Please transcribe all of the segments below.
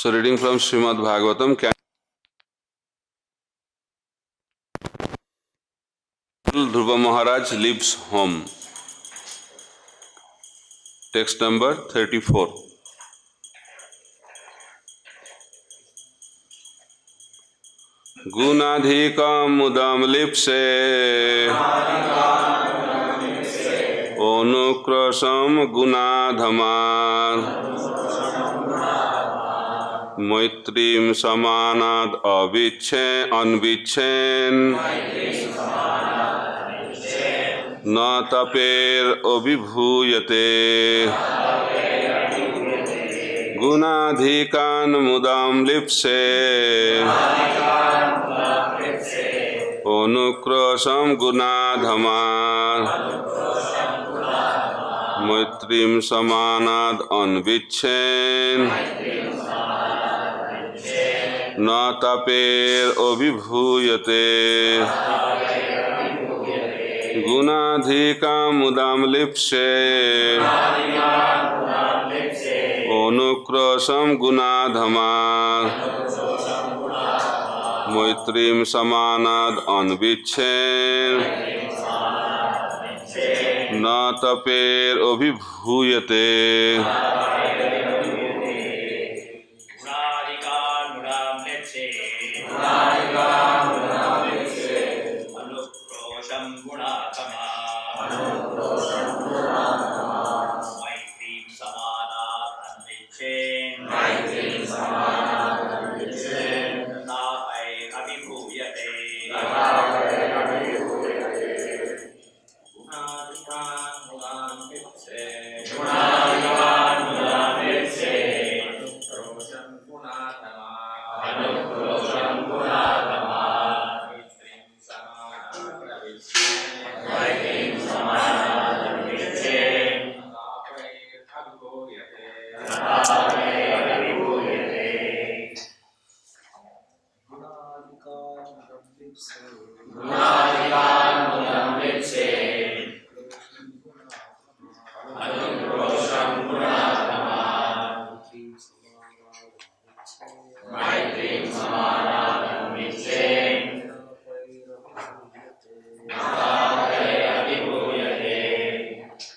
So reading from Srimad Bhagavatam, Dhruva Maharaj leaves home. Text number 34. Gunadhikam mudam lipse onukrasam gunadhamar maitrim samanad anvichen na taper abhibhuyate Gunadhikan mudam lipse onukrasam gunadhamar maitrim samanad anvichen na taper abhibhuyate Gunadhikam mudam lipse onukrasam gunadhamar maitrim samanad anvichen na taper abhibhuyate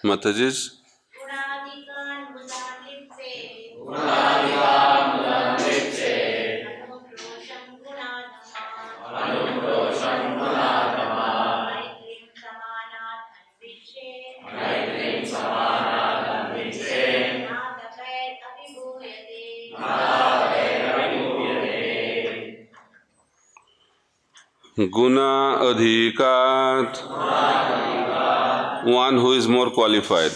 Mataji's Guna adhikat, one who is more qualified.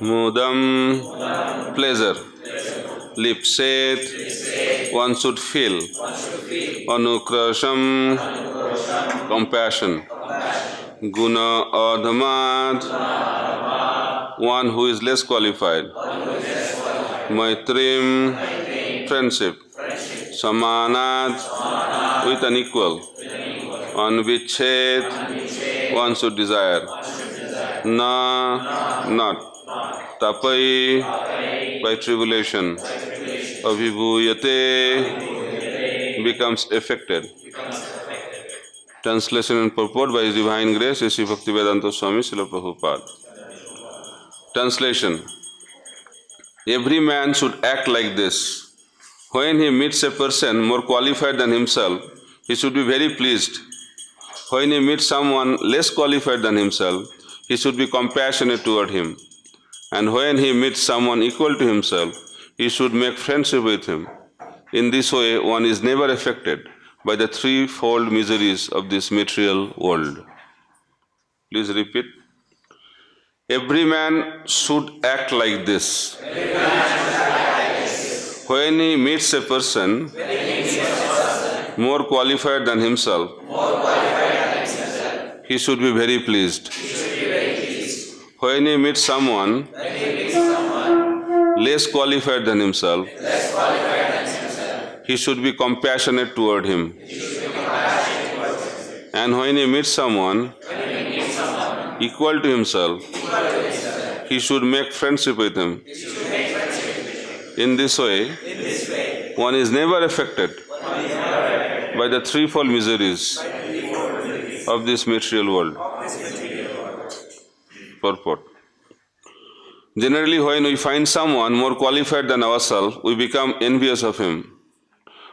Mudam, pleasure. Lipset, one should feel. Anukrasham, compassion. Guna adhamat, one who is less qualified. Maitrim, friendship. Samanat, with an equal. Anvichet, one should desire. Na, not. Tapai, by tribulation. Abhibhuyate, becomes affected. Translation and purport by His Divine Grace, Sri Bhaktivedanta Swami Srila Prabhupada. Translation. Every man should act like this. When he meets a person more qualified than himself, he should be very pleased. When he meets someone less qualified than himself, he should be compassionate toward him. And when he meets someone equal to himself, he should make friendship with him. In this way, one is never affected by the threefold miseries of this material world. Please repeat. Every man should act like this. When he meets a person more qualified than himself, he should be very pleased. When he meets someone less qualified than himself, he should be compassionate toward him. And when he meets someone equal to himself, he should make friendship with him. In this way, one is never affected by the threefold miseries of this material world. Purport. Generally, when we find someone more qualified than ourselves, we become envious of him.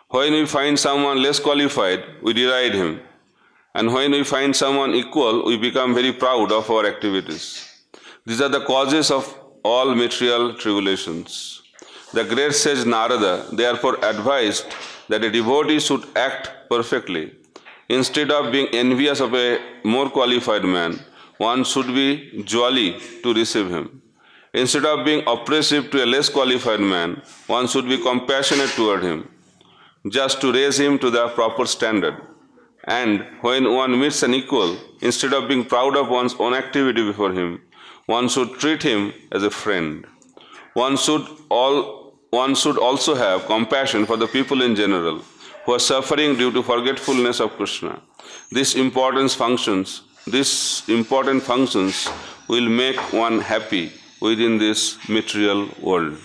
When we find someone less qualified, we deride him. And when we find someone equal, we become very proud of our activities. These are the causes of all material tribulations. The great sage Narada therefore advised that a devotee should act perfectly. Instead of being envious of a more qualified man, one should be jolly to receive him. Instead of being oppressive to a less qualified man, one should be compassionate toward him, just to raise him to the proper standard. And when one meets an equal, instead of being proud of one's own activity before him, one should treat him as a friend. One should also have compassion for the people in general who are suffering due to forgetfulness of Krishna. These important functions will make one happy within this material world.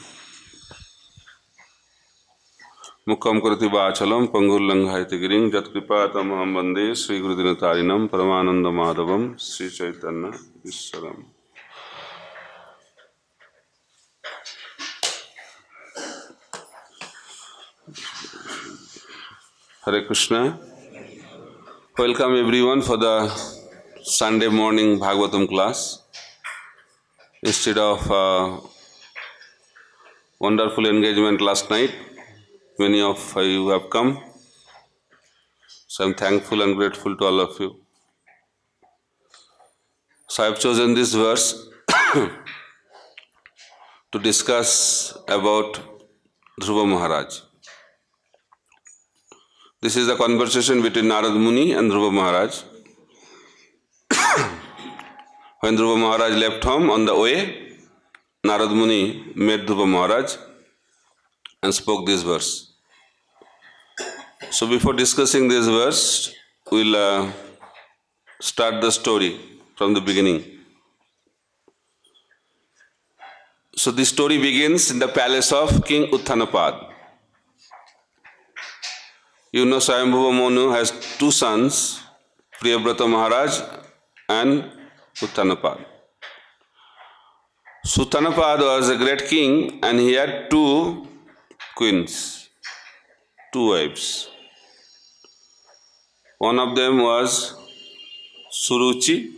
Mukham karati vachalam pangurlanghayati giring jatkripatamaham vande Sri Gurudinatarinam Paramananda Madhavam Sri Chaitanya Ishwaram. Hare Krishna. Welcome everyone for the Sunday morning Bhagavatam class. Instead of wonderful engagement last night, many of you have come. So I'm thankful and grateful to all of you. So I've chosen this verse to discuss about Dhruva Maharaj. This is a conversation between Narad Muni and Dhruva Maharaj. When Dhruva Maharaj left home on the way, Narad Muni met Dhruva Maharaj and spoke this verse. So before discussing this verse, we'll start the story from the beginning. So this story begins in the palace of King Uttanapad. You know Swayambhuva Manu has two sons, Priyabrata Maharaj and Uttanapad. So Uttanapad was a great king and he had two queens, two wives. One of them was Suruchi,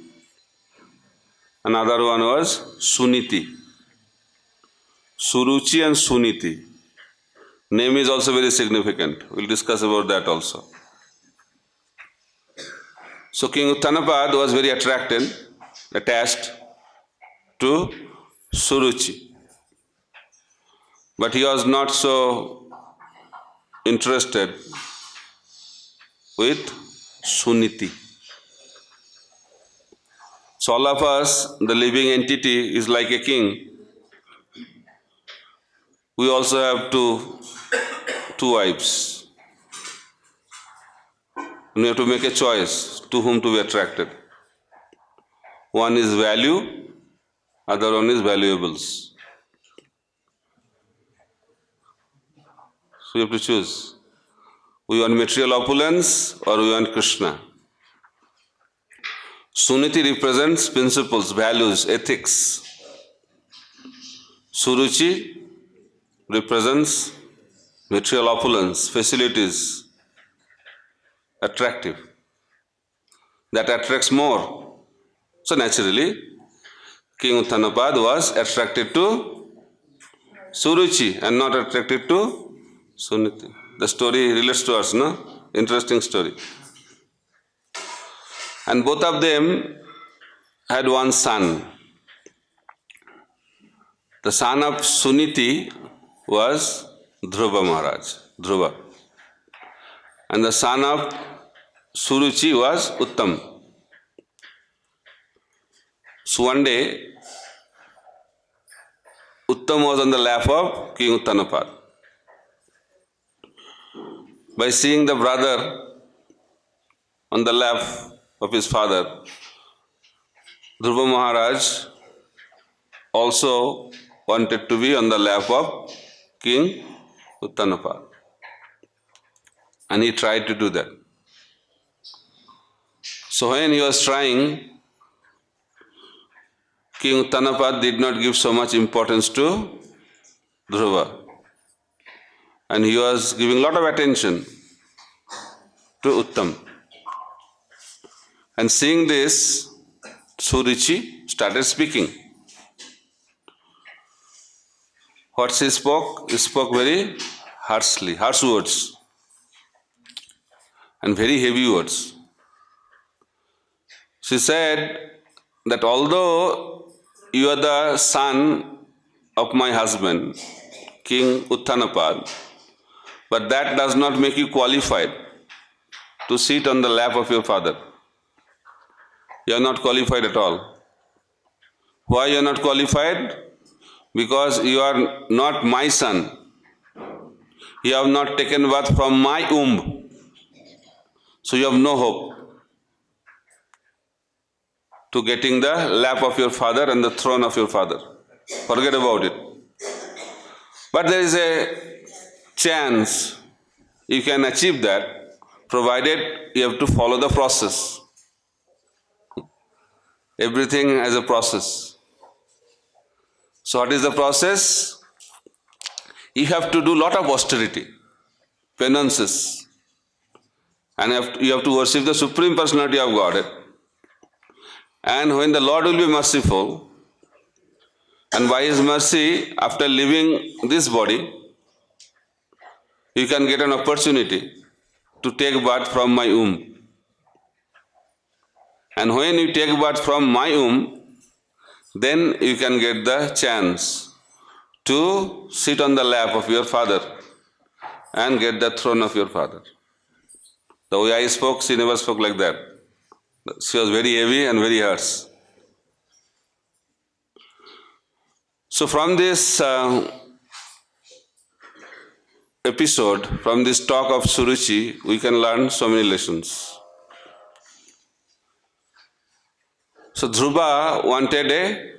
another one was Suniti. Suruchi and Suniti. Name is also very significant. We'll discuss about that also. So King Uttanapad was very attached to Suruchi. But he was not so interested with Suniti. So all of us, the living entity is like a king. We also have two wives. We have to make a choice to whom to be attracted. One is value, other one is valuables. So we have to choose. We want material opulence or we want Krishna. Suniti represents principles, values, ethics. Suruchi represents material opulence, facilities, attractive. That attracts more. So naturally, King Uttanapad was attracted to Suruchi and not attracted to Suniti. The story relates to us, no? Interesting story. And both of them had one son. The son of Suniti was Dhruva Maharaj, Dhruva. And the son of Suruchi was Uttam. So one day, Uttam was on the lap of King Uttanapad. By seeing the brother on the lap of his father, Dhruva Maharaj also wanted to be on the lap of King Uttanapad. And he tried to do that. So when he was trying, King Uttanapad did not give so much importance to Dhruva. And he was giving a lot of attention to Uttam. And seeing this, Surichi started speaking. What she spoke? He spoke very harshly, harsh words and very heavy words. She said that although you are the son of my husband, King Uttanapad, but that does not make you qualified to sit on the lap of your father. You are not qualified at all. Why you are not qualified? Because you are not my son. You have not taken birth from my womb. So you have no hope to getting the lap of your father and the throne of your father. Forget about it. But there is a chance you can achieve that, provided you have to follow the process. Everything has a process. So what is the process? You have to do lot of austerity, penances, and you have to worship the Supreme Personality of Godhead. And when the Lord will be merciful, and by His mercy, after leaving this body, you can get an opportunity to take birth from my womb. And when you take birth from my womb, then you can get the chance to sit on the lap of your father and get the throne of your father. The way I spoke, she never spoke like that. She was very heavy and very harsh. So from this episode, from this talk of Suruchi, we can learn so many lessons. So Dhruva wanted a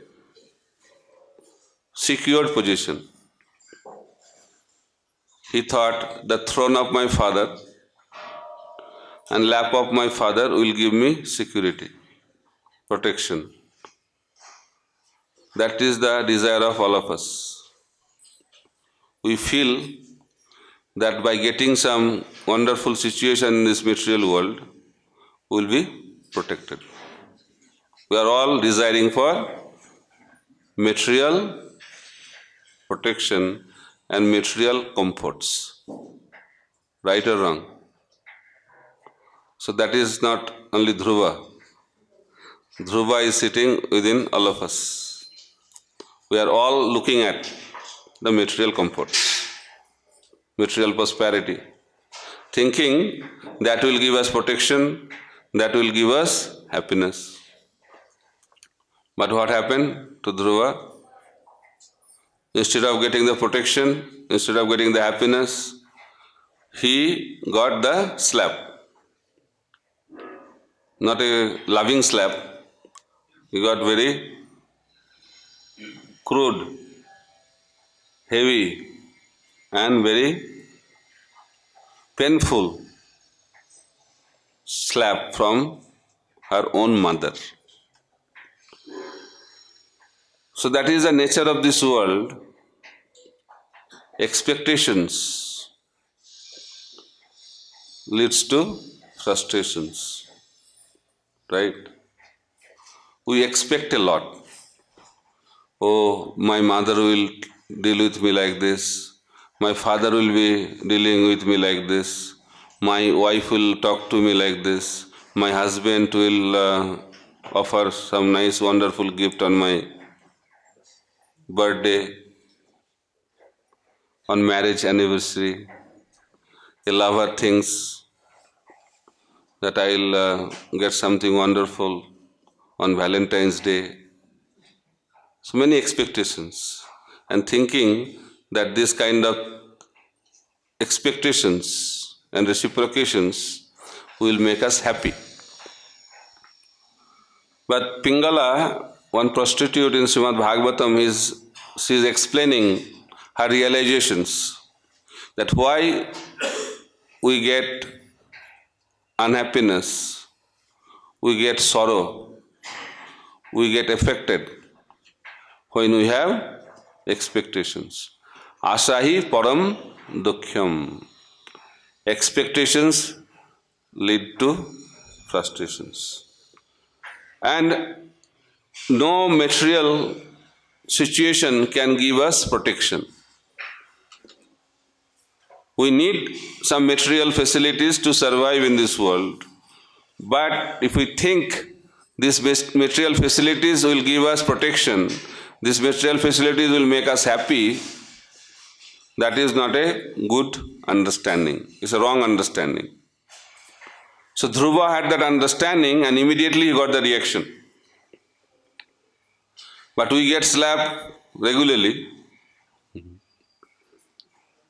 secured position. He thought the throne of my father and lap of my father will give me security, protection. That is the desire of all of us. We feel that by getting some wonderful situation in this material world, we will be protected. We are all desiring for material protection and material comforts. Right or wrong? So that is not only Dhruva. Dhruva is sitting within all of us. We are all looking at the material comforts, material prosperity, thinking that will give us protection, that will give us happiness. But what happened to Dhruva? Instead of getting the protection, instead of getting the happiness, he got the slap. Not a loving slap. He got very crude, heavy, and very painful slap from her own mother. So that is the nature of this world. Expectations leads to frustrations, right? We expect a lot. Oh, my mother will deal with me like this. My father will be dealing with me like this. My wife will talk to me like this. My husband will offer some nice, wonderful gift on my birthday, on marriage anniversary. A lover thinks that I'll get something wonderful on Valentine's Day. So many expectations, and thinking that this kind of expectations and reciprocations will make us happy. But Pingala, one prostitute in Srimad Bhagavatam, she is explaining her realizations, that why we get unhappiness, we get sorrow, we get affected when we have expectations. Asahi param dukhyam. Expectations lead to frustrations. And no material situation can give us protection. We need some material facilities to survive in this world. But if we think these material facilities will give us protection, these material facilities will make us happy, that is not a good understanding. It's a wrong understanding. So Dhruva had that understanding and immediately he got the reaction. But we get slapped regularly.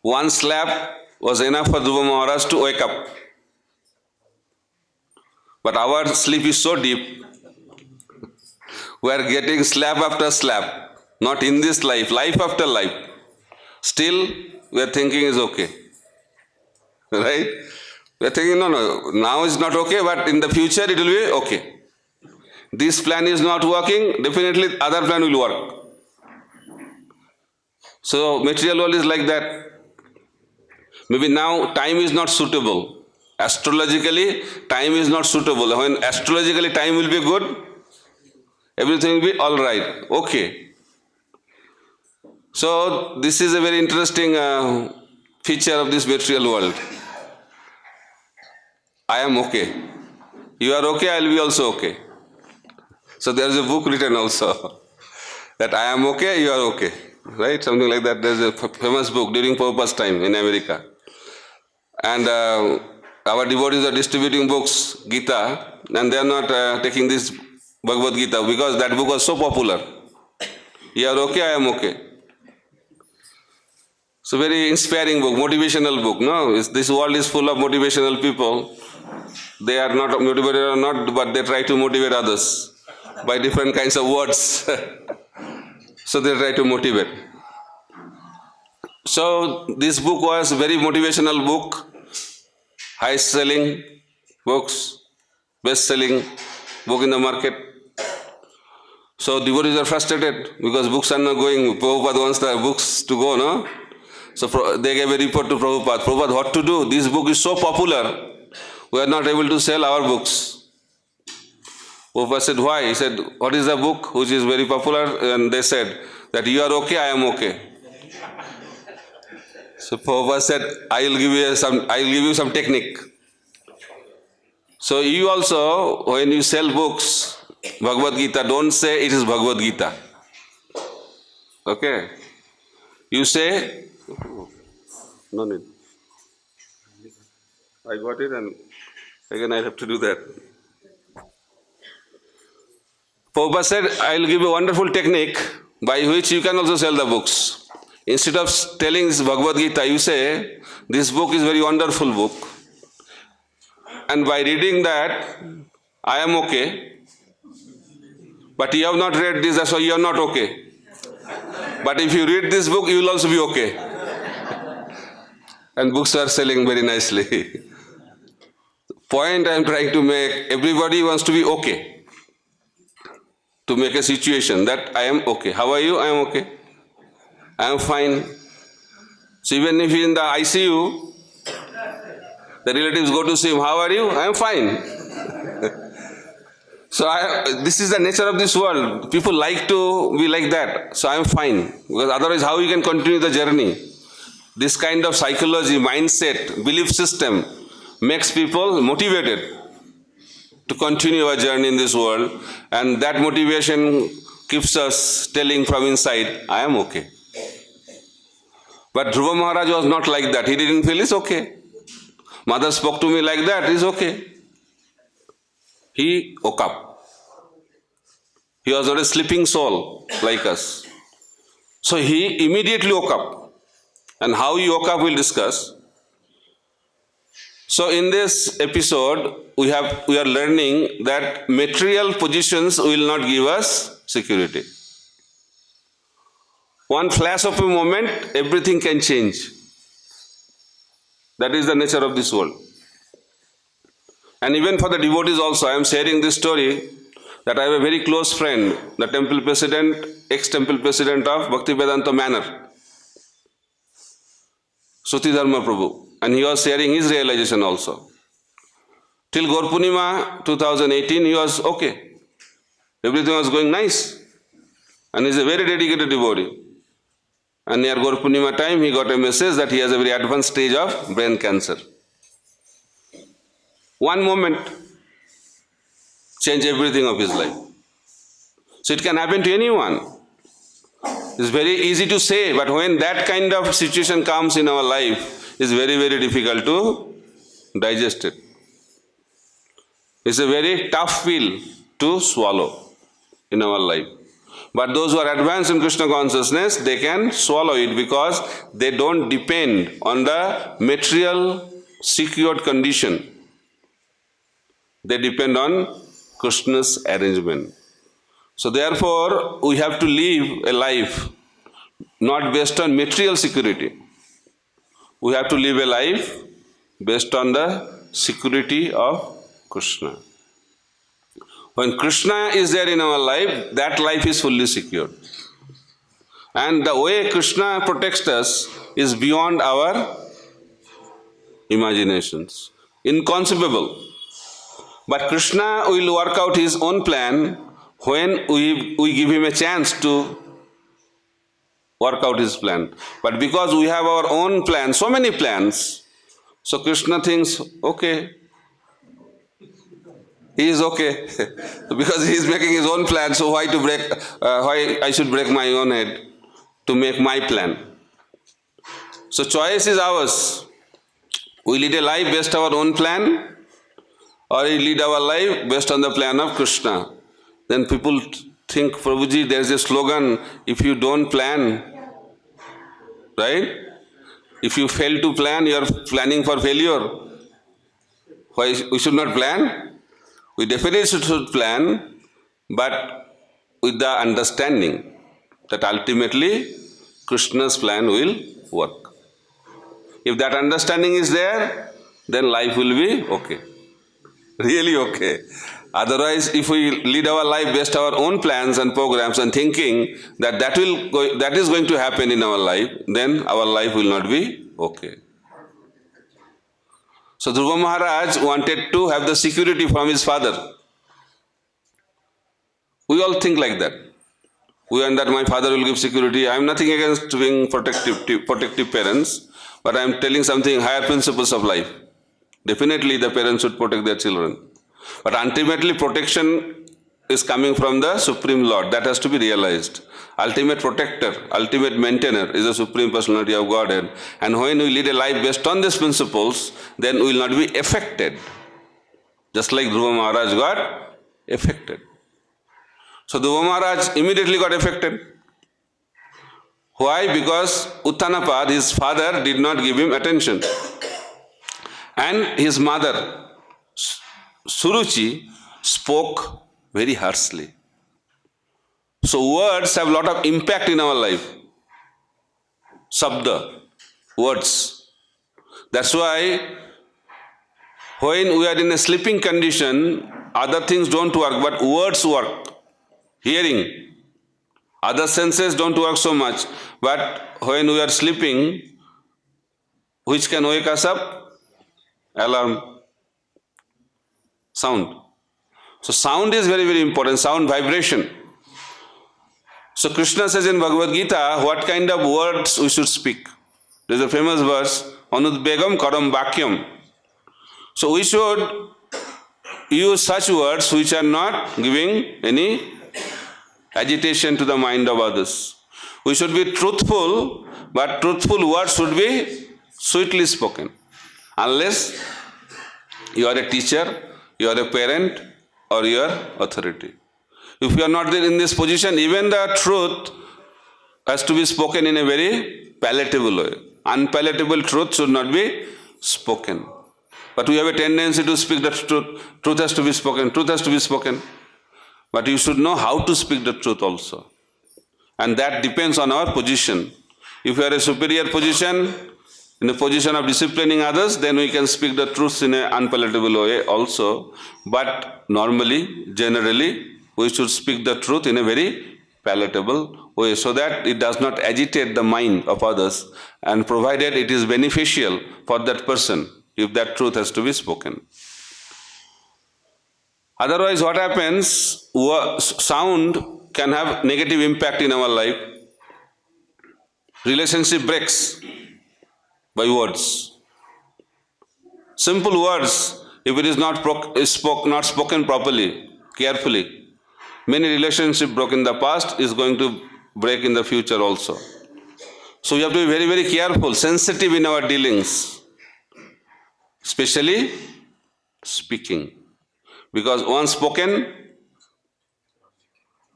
One slap was enough for Dhruva Maharaj to wake up. But our sleep is so deep, we are getting slap after slap, not in this life, life after life. Still, we are thinking is okay. Right? We are thinking, no, now it's not okay, but in the future it will be okay. This plan is not working, definitely other plan will work. So, material world is like that. Maybe now time is not suitable. Astrologically, time is not suitable. When astrologically time will be good, everything will be all right, okay. So, this is a very interesting feature of this material world. I am okay. You are okay, I will be also okay. So, there is a book written also that I am okay, you are okay. Right? Something like that. There is a famous book during Prabhupada's time in America. And our devotees are distributing books, Gita, and they are not taking this Bhagavad Gita because that book was so popular. You are okay, I am okay. So very inspiring book, motivational book. No, this world is full of motivational people. They are not motivated or not, but they try to motivate others by different kinds of words. So they try to motivate. So this book was a very motivational book, high-selling books, best-selling book in the market. So devotees are frustrated because books are not going. Prabhupada wants the books to go, no? So they gave a report to Prabhupada. Prabhupada, what to do? This book is so popular, we are not able to sell our books. Prabhupada said, why? He said, what is the book which is very popular? And they said that you are okay, I am okay. So Prabhupada said, I will give you some technique. So you also, when you sell books, Bhagavad Gita, don't say it is Bhagavad Gita. Okay? You say, no need. I got it and again I have to do that. Prabhupada said, I will give you a wonderful technique by which you can also sell the books. Instead of telling this Bhagavad Gita, you say, this book is a very wonderful book. And by reading that, I am okay. But you have not read this, that's why you are not okay. But if you read this book, you will also be okay. And books are selling very nicely. The point I am trying to make, everybody wants to be okay. To make a situation that I am okay. How are you? I am okay. I am fine. So even if he is in the ICU, the relatives go to see him, how are you? I am fine. So this is the nature of this world. People like to be like that. So I am fine. Because otherwise how you can continue the journey? This kind of psychology, mindset, belief system makes people motivated to continue our journey in this world. And that motivation keeps us telling from inside, I am okay. But Dhruva Maharaj was not like that. He didn't feel it's okay. Mother spoke to me like that, it's okay. He woke up. He was not a sleeping soul like us. So he immediately woke up. And how he woke up we'll discuss. So in this episode, we are learning that material positions will not give us security. one flash of a moment, everything can change. That is the nature of this world. And even for the devotees also, I am sharing this story that I have a very close friend, the temple president, ex-temple president of Bhaktivedanta Manor, Suti Dharma Prabhu, and he was sharing his realization also. Till Gaur Purnima 2018, he was okay. Everything was going nice. And he is a very dedicated devotee. And near Gaur Purnima time, he got a message that he has a very advanced stage of brain cancer. One moment changed everything of his life. So it can happen to anyone. It's very easy to say, but when that kind of situation comes in our life, it's very, very difficult to digest it. It's a very tough pill to swallow in our life. But those who are advanced in Krishna consciousness, they can swallow it because they don't depend on the material secured condition. They depend on Krishna's arrangement. So therefore, we have to live a life not based on material security. We have to live a life based on the security of Krishna. When Krishna is there in our life, that life is fully secured. And the way Krishna protects us is beyond our imaginations. Inconceivable. But Krishna will work out his own plan when we give him a chance to work out his plan. But because we have our own plan, so many plans, so Krishna thinks, okay, he is okay. Because he is making his own plan, so why I should break my own head to make my plan? So choice is ours. We lead a life based on our own plan, or we lead our life based on the plan of Krishna. Then people think, Prabhuji, there is a slogan, if you don't plan, right? If you fail to plan, you are planning for failure. Why we should not plan? We definitely should plan, but with the understanding that ultimately Krishna's plan will work. If that understanding is there, then life will be okay. Really okay. Otherwise, if we lead our life based on our own plans and programs and thinking that that is going to happen in our life, then our life will not be okay. So Dhruva Maharaj wanted to have the security from his father. We all think like that. We want that my father will give security. I am nothing against being protective parents, but I am telling something higher principles of life. Definitely the parents should protect their children. But ultimately protection is coming from the Supreme Lord. That has to be realized. Ultimate protector, ultimate maintainer is the Supreme Personality of Godhead. And when we lead a life based on these principles, then we will not be affected. Just like Dhruva Maharaj got affected. So Dhruva Maharaj immediately got affected. Why? Because Uttanapad, his father, did not give him attention. And his mother, Suruchi, spoke very harshly. So words have a lot of impact in our life. Sabda, words. That's why when we are in a sleeping condition, other things don't work, but words work. Hearing. Other senses don't work so much. But when we are sleeping, which can wake us up? Alarm. Sound. So sound is very, very important. Sound, vibration. So Krishna says in Bhagavad Gita, what kind of words we should speak. There is a famous verse, Anudbegam karam vakyam. So we should use such words which are not giving any agitation to the mind of others. We should be truthful, but truthful words should be sweetly spoken. Unless you are a teacher, you are a parent, or you are authority. If you are not in this position, even the truth has to be spoken in a very palatable way. Unpalatable truth should not be spoken. But we have a tendency to speak the truth. Truth has to be spoken. Truth has to be spoken. But you should know how to speak the truth also. And that depends on our position. If we are a superior position, in a position of disciplining others, then we can speak the truth in an unpalatable way also. But normally, generally, we should speak the truth in a very palatable way so that it does not agitate the mind of others, and provided it is beneficial for that person, if that truth has to be spoken. Otherwise, what happens? Sound can have negative impact in our life. Relationship breaks by words. Simple words, if it is not spoken properly, carefully, many relationships broke in the past is going to break in the future also. So we have to be very, very careful, sensitive in our dealings, especially speaking. Because once spoken,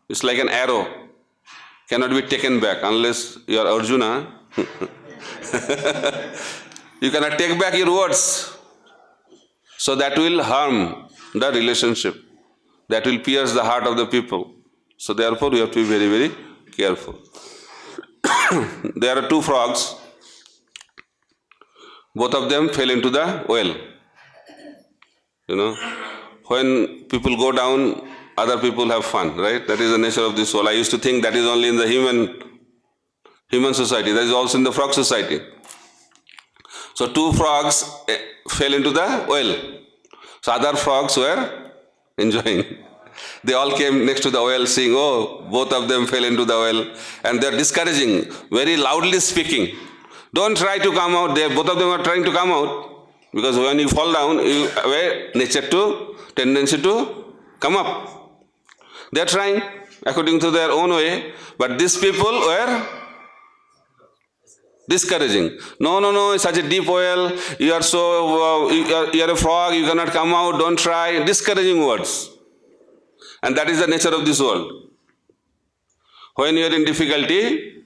it's like an arrow, cannot be taken back unless you are Arjuna. You cannot take back your words. So that will harm the relationship. That will pierce the heart of the people. So therefore we have to be very, very careful. There are two frogs. Both of them fell into the well. When people go down, other people have fun, right? That is the nature of this world. I used to think that is only in the human society. That is also in the frog society. So two frogs fell into the well. So other frogs were enjoying. They all came next to the well saying, oh, both of them fell into the well. And they are discouraging, very loudly speaking. Don't try to come out. Both of them are trying to come out. Because when you fall down, you have a tendency to come up. They are trying according to their own way. But these people were discouraging. No, it's such a deep well. You are you are a frog, you cannot come out, don't try. Discouraging words. And that is the nature of this world. When you are in difficulty,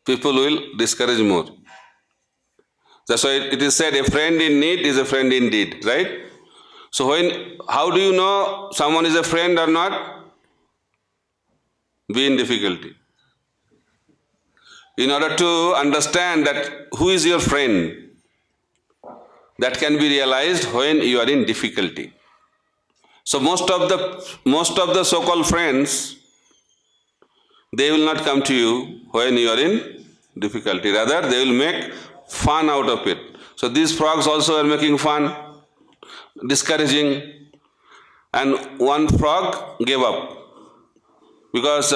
people will discourage more. That's why it is said, a friend in need is a friend indeed, right? So how do you know someone is a friend or not? Be in difficulty. In order to understand that who is your friend, that can be realized when you are in difficulty. So most of the so-called friends, they will not come to you when you are in difficulty. Rather, they will make fun out of it. So these frogs also are making fun, discouraging, and one frog gave up. Because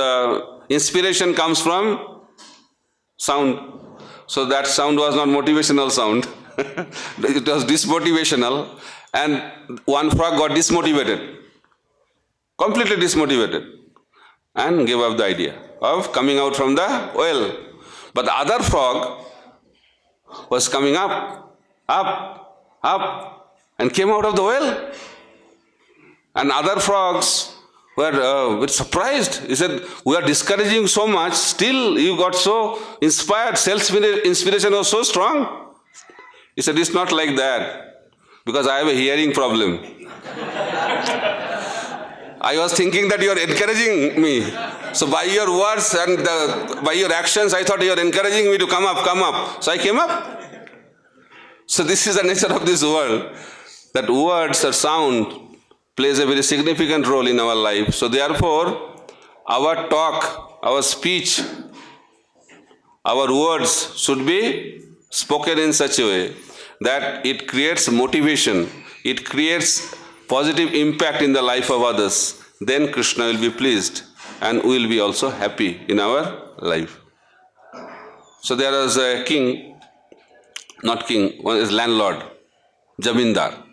inspiration comes from sound. So that sound was not motivational sound. It was dismotivational. And one frog got dismotivated, completely dismotivated, and gave up the idea of coming out from the well. But the other frog was coming up, and came out of the well. And other frogs were surprised. He said, we are discouraging so much, still you got so inspired, self-inspiration was so strong. He said, it's not like that, because I have a hearing problem. I was thinking that you are encouraging me. So by your words and by your actions, I thought you are encouraging me to come up. So I came up. So this is the nature of this world, that words or sound plays a very significant role in our life. So therefore, our talk, our speech, our words should be spoken in such a way that it creates motivation, it creates positive impact in the life of others. Then Krishna will be pleased and we will be also happy in our life. So there was a king, not king, one is landlord, Jamindar.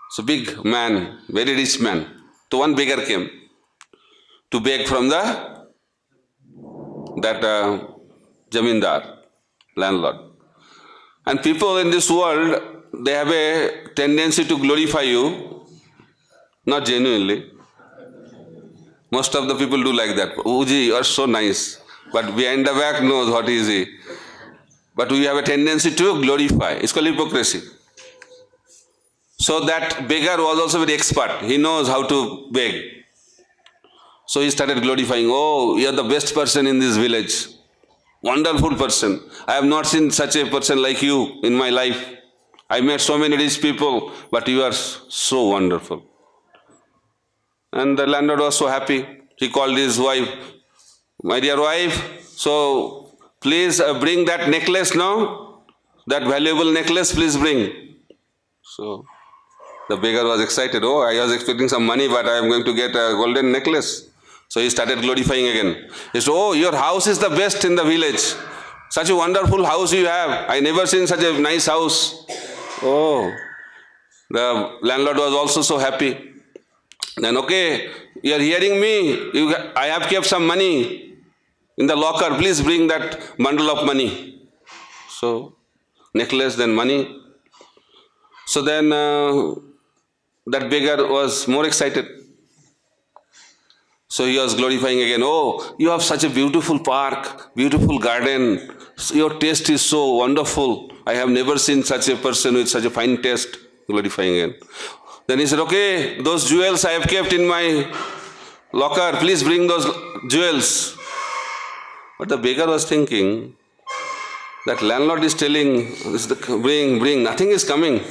So big man, very rich man. So one beggar came to beg from that Jamindar, landlord. And people in this world, they have a tendency to glorify you, not genuinely. Most of the people do like that. Uji, you are so nice. But behind the back knows what is he. But we have a tendency to glorify. It's called hypocrisy. So that beggar was also very expert. He knows how to beg. So he started glorifying, oh, you are the best person in this village. Wonderful person. I have not seen such a person like you in my life. I met so many rich people, but you are so wonderful. And the landlord was so happy. He called his wife, my dear wife, so please bring that necklace now. That valuable necklace, please bring. So the beggar was excited. Oh, I was expecting some money, but I am going to get a golden necklace. So he started glorifying again. He said, oh, your house is the best in the village. Such a wonderful house you have. I never seen such a nice house. Oh, the landlord was also so happy. Then, okay, you are hearing me. I have kept some money in the locker. Please bring that bundle of money. So, necklace, then money. So then that beggar was more excited. So he was glorifying again. Oh, you have such a beautiful park, beautiful garden. Your taste is so wonderful. I have never seen such a person with such a fine taste. Glorifying again. Then he said, okay, those jewels I have kept in my locker. Please bring those jewels. But the beggar was thinking, that landlord is telling, bring, nothing is coming.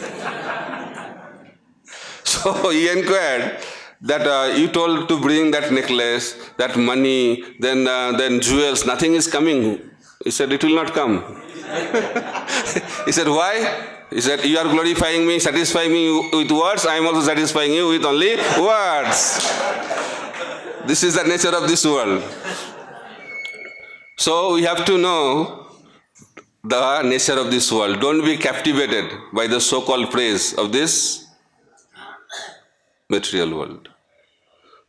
So he inquired that you told to bring that necklace, that money, then jewels, nothing is coming. He said, it will not come. He said, why? He said, you are glorifying me, satisfying me with words, I am also satisfying you with only words. This is the nature of this world. So we have to know the nature of this world. Don't be captivated by the so-called praise of this material world.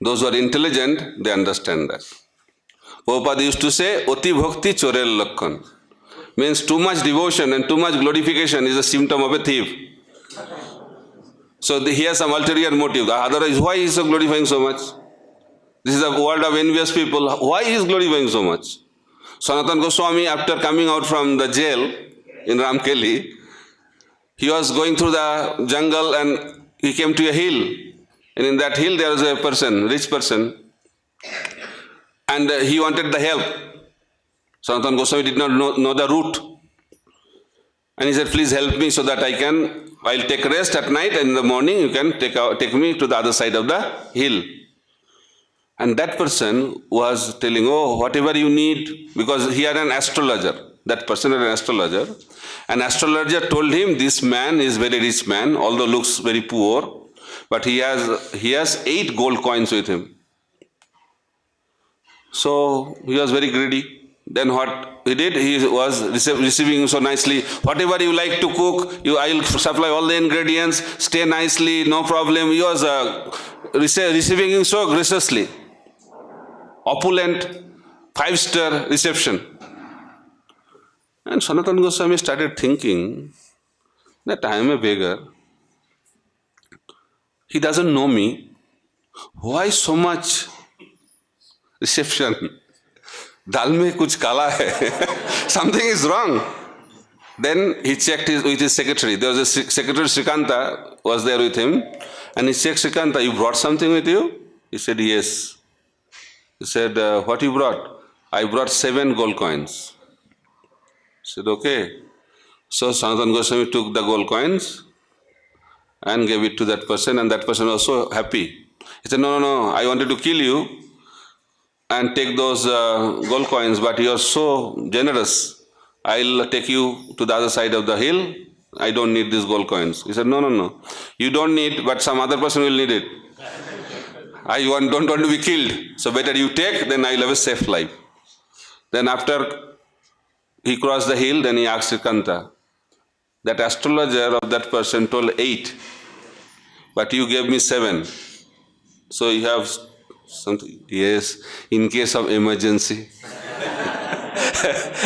Those who are intelligent, they understand that. Prabhupada used to say, Oti Bhakti Chorel Lakkhan. Means too much devotion and too much glorification is a symptom of a thief. So he has some ulterior motive. Otherwise, why he is so glorifying so much? This is a world of envious people. Why he is glorifying so much? Sanatana Goswami, after coming out from the jail in Ramkeli, he was going through the jungle and he came to a hill. And in that hill there was a person, rich person, and he wanted the help. Sanatana Goswami did not know the route. And he said, please help me so that I'll take rest at night, and in the morning you can take me to the other side of the hill. And that person was telling, oh, whatever you need, because he had an astrologer. That person had an astrologer. An astrologer told him, this man is very rich man, although looks very poor, but he has 8 gold coins with him. So he was very greedy. Then what he did, he was receiving so nicely. Whatever you like to cook, I will supply all the ingredients, stay nicely, no problem. He was receiving him so graciously. Opulent, 5-star reception. And Sanatana Goswami started thinking that I am a beggar. He doesn't know me. Why so much reception? Dal mein kuch kala hai. Something is wrong. Then he checked with his secretary. There was a secretary, Srikanta, was there with him. And he checked, Srikanta, you brought something with you? He said, yes. He said, what you brought? I brought 7 gold coins. He said, okay. So Sanatana Goswami took the gold coins and gave it to that person, and that person was so happy. He said, no, I wanted to kill you and take those gold coins, but you are so generous. I'll take you to the other side of the hill. I don't need these gold coins. He said, no. You don't need, but some other person will need it. I don't want to be killed. So better you take, then I will have a safe life. Then after he crossed the hill, then he asked Srikanta, that astrologer of that person told 8, but you gave me 7. So you have something. Yes, in case of emergency.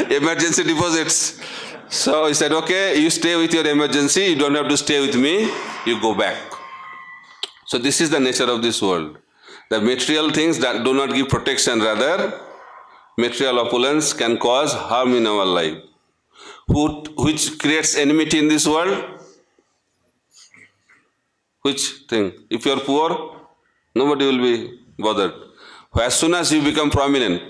Emergency deposits. So he said, okay, you stay with your emergency, you don't have to stay with me, you go back. So this is the nature of this world. The material things that do not give protection, rather, material opulence can cause harm in our life. Which creates enmity in this world? Which thing? If you are poor, nobody will be bothered. As soon as you become prominent,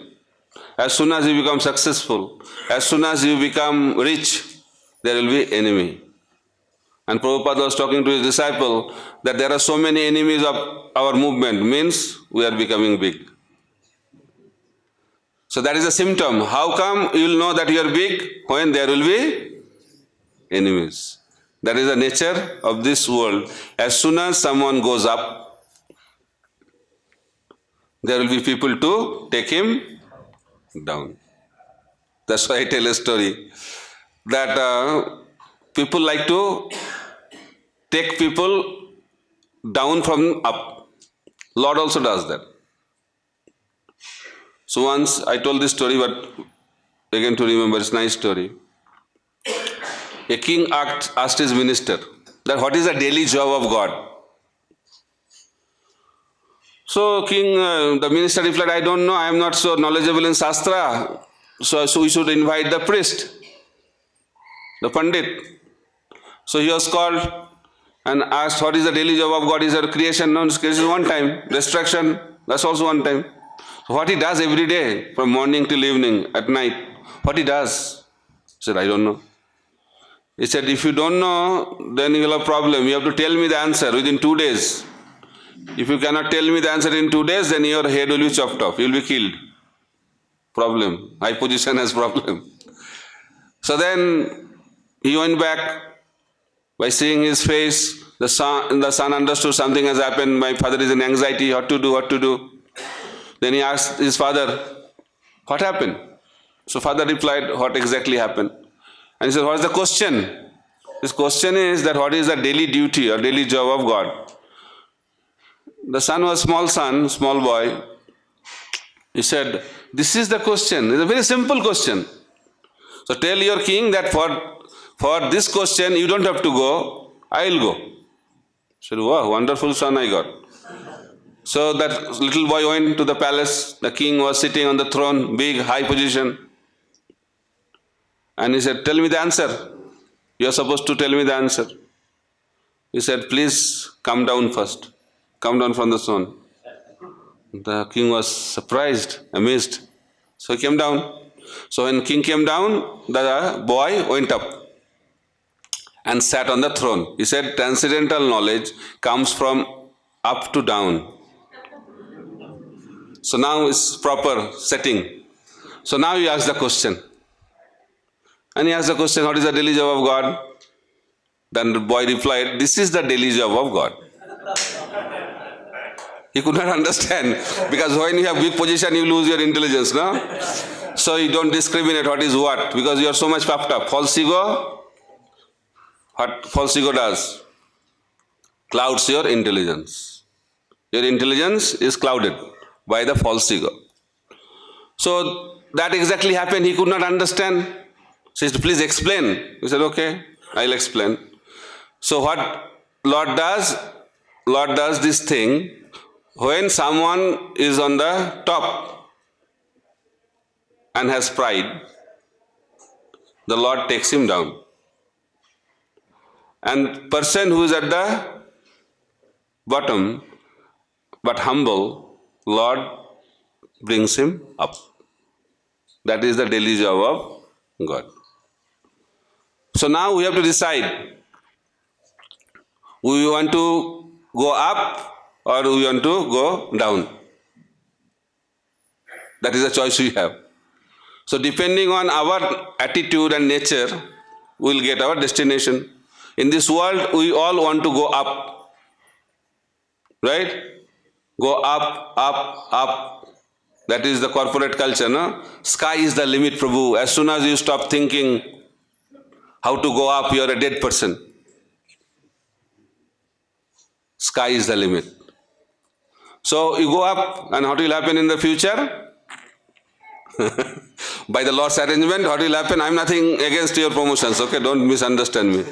as soon as you become successful, as soon as you become rich, there will be enemy. And Prabhupada was talking to his disciple that there are so many enemies of our movement, means we are becoming big. So that is a symptom. How come you will know that you are big? When there will be enemies. That is the nature of this world. As soon as someone goes up, there will be people to take him down. That's why I tell a story that people like to take people down from up. Lord also does that. So once I told this story, but again to remember, it's a nice story. A king asked his minister that what is the daily job of God? So the minister replied, I don't know, I am not so knowledgeable in Shastra, so we should invite the priest, the Pandit. So he was called and asked, what is the daily job of God? Is there creation? No, creation is one time. Destruction, that's also one time. So what he does every day, from morning till evening, at night, what he does? He said, I don't know. He said, if you don't know, then you will have a problem. You have to tell me the answer within 2 days. If you cannot tell me the answer in 2 days, then your head will be chopped off. You will be killed. Problem. High position has problem. So then he went back. By seeing his face, the son understood something has happened. My father is in anxiety. What to do? Then he asked his father, what happened? So father replied, what exactly happened? And he said, what is the question? His question is that what is the daily duty or daily job of God? The son was small boy. He said, this is the question. It's a very simple question. So tell your king that for this question you don't have to go, I will go. He said, wow, wonderful son I got. So that little boy went to the palace. The king was sitting on the throne, big, high position. And he said, tell me the answer. You are supposed to tell me the answer. He said, please come down first. Come down from the throne. The king was surprised, amazed. So he came down. So when king came down, the boy went up and sat on the throne. He said, transcendental knowledge comes from up to down. So now it's proper setting. So now he asked the question. And he asked the question, what is the daily job of God? Then the boy replied, this is the daily job of God. He could not understand, because when you have big position, you lose your intelligence, no? So you don't discriminate what is what, because you are so much puffed up. False ego, what false ego does? Clouds your intelligence. Your intelligence is clouded by the false ego. So that exactly happened. He could not understand. So he said, please explain. He said, okay, I'll explain. So what Lord does? Lord does this thing. When someone is on the top and has pride, the Lord takes him down. And person who is at the bottom but humble, Lord brings him up. That is the daily job of God. So now we have to decide. We want to go up or we want to go down. That is the choice we have. So depending on our attitude and nature, we will get our destination. In this world, we all want to go up. Right? Go up, up, up. That is the corporate culture, no? Sky is the limit, Prabhu. As soon as you stop thinking how to go up, you are a dead person. Sky is the limit. So you go up, and what will happen in the future? By the Lord's arrangement, what will happen? I am nothing against your promotions, okay? Don't misunderstand me.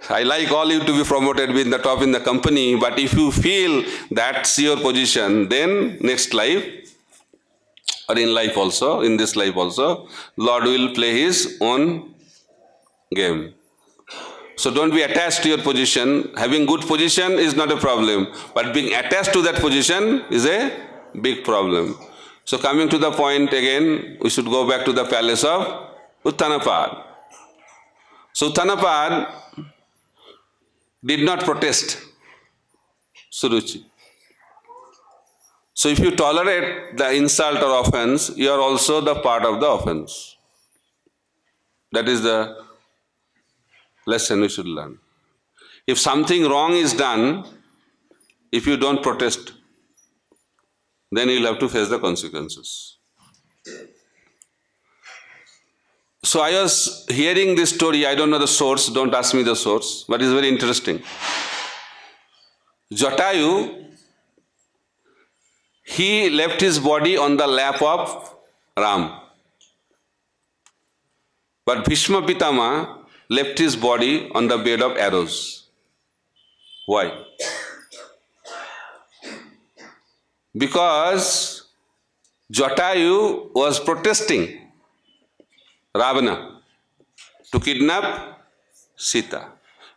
I like all you to be promoted in the top in the company, but if you feel that's your position, then next life, or in life also, in this life also, Lord will play His own game. So don't be attached to your position. Having good position is not a problem, but being attached to that position is a big problem. So coming to the point again, we should go back to the palace of Uttanapad. So Uttanapad did not protest Suruchi. So if you tolerate the insult or offense, you are also the part of the offense. That is the lesson we should learn. If something wrong is done, if you don't protest, then you'll have to face the consequences. So I was hearing this story, I don't know the source, don't ask me the source, but it's very interesting. Jatayu, he left his body on the lap of Ram. But Bhishma Pitama left his body on the bed of arrows. Why? Because Jatayu was protesting Ravana to kidnap Sita.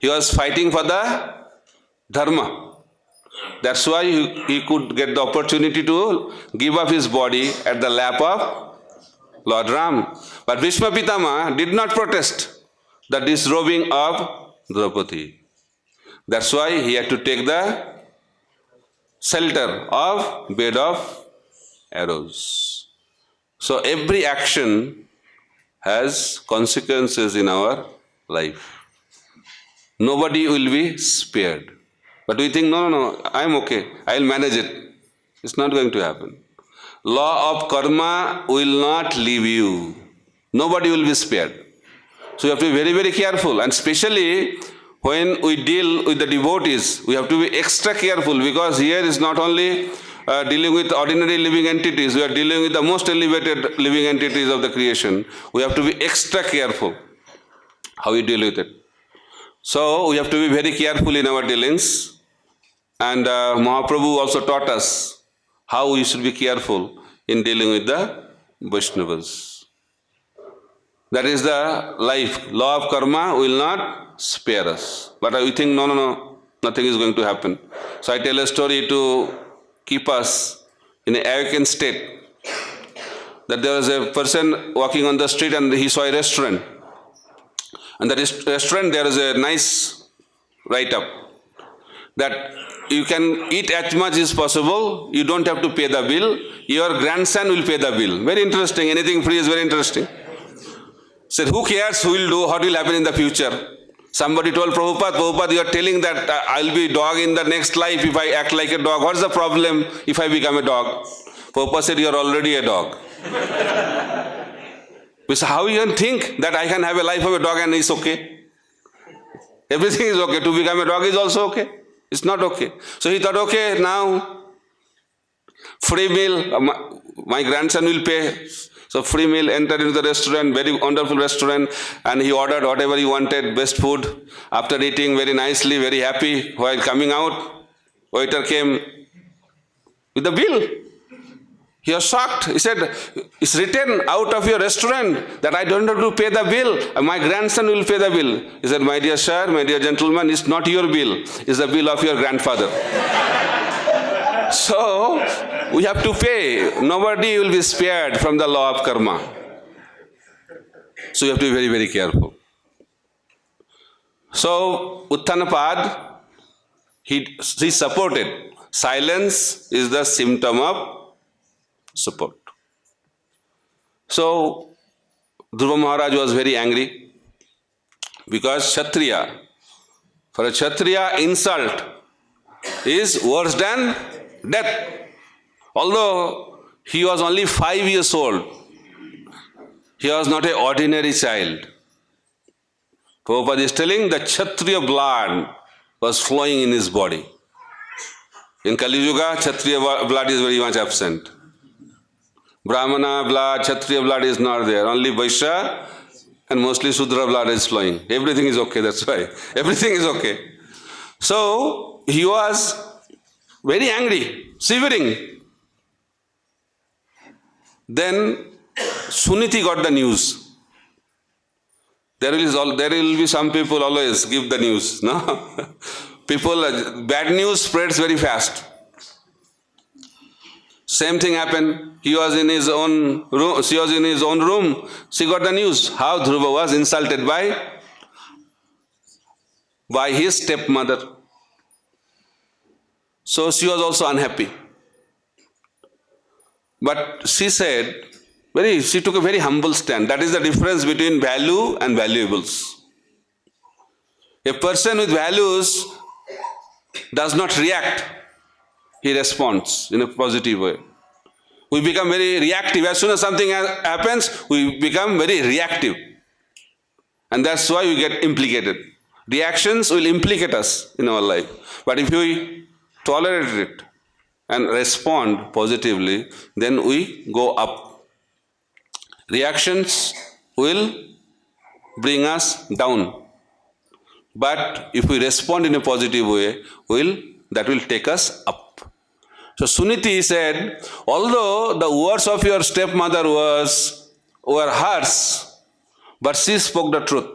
He was fighting for the dharma. That's why he could get the opportunity to give up his body at the lap of Lord Ram. But Bhishma Pitama did not protest the disrobing of Draupadi. That's why he had to take the shelter of bed of arrows. So every action has consequences in our life. Nobody will be spared. But we think, no, I'm okay, I'll manage it. It's not going to happen. Law of karma will not leave you. Nobody will be spared. So you have to be very, very careful. And especially when we deal with the devotees, we have to be extra careful, because here is not only dealing with ordinary living entities, we are dealing with the most elevated living entities of the creation. We have to be extra careful how we deal with it. So we have to be very careful in our dealings. And Mahaprabhu also taught us how we should be careful in dealing with the Vaishnavas. That is the life. Law of karma will not spare us. But we think, no, nothing is going to happen. So I tell a story to keep us in an awakened state. That there was a person walking on the street and he saw a restaurant. And that restaurant, there is a nice write-up that you can eat as much as possible, you don't have to pay the bill, your grandson will pay the bill. Very interesting, anything free is very interesting. Said, who cares who will do, what will happen in the future? Somebody told Prabhupada, you are telling that I'll be dog in the next life if I act like a dog. What's the problem if I become a dog? Prabhupada said, you are already a dog. So how you can think that I can have a life of a dog and it's okay? Everything is okay. To become a dog is also okay. It's not okay. So he thought, okay, now free meal, my grandson will pay. So free meal, entered into the restaurant, very wonderful restaurant, and he ordered whatever he wanted, best food. After eating very nicely, very happy, while coming out, waiter came with the bill. He was shocked. He said, it's written out of your restaurant that I don't have to pay the bill. My grandson will pay the bill. He said, my dear sir, my dear gentleman, it's not your bill. It's the bill of your grandfather. So, we have to pay. Nobody will be spared from the law of karma. So, you have to be very, very careful. So, Uttanapad, he supported. Silence is the symptom of support. So, Dhruva Maharaj was very angry because Kshatriya, for a Kshatriya, insult is worse than death. Although he was only 5 years old, he was not an ordinary child. Prabhupada is telling the Kshatriya blood was flowing in his body. In Kali Yuga, Kshatriya blood is very much absent. Brahmana blood, Kshatriya blood is not there. Only Vaishya and mostly Sudra blood is flowing. Everything is okay, that's why. Everything is okay. So, he was very angry, shivering. Then Suniti got the news There will be some people always give the news. No, bad news spreads very fast. Same thing happened. He was in his own room. She was in his own room. She got the news how Dhruva was insulted by his stepmother. So she was also unhappy. But she took a very humble stand. That is the difference between value and valuables. A person with values does not react. He responds in a positive way. We become very reactive. As soon as something happens, we become very reactive. And that's why we get implicated. Reactions will implicate us in our life. But if we tolerate it and respond positively, then we go up. Reactions will bring us down. But if we respond in a positive way, that will take us up. So Suniti said, although the words of your stepmother were harsh, but she spoke the truth.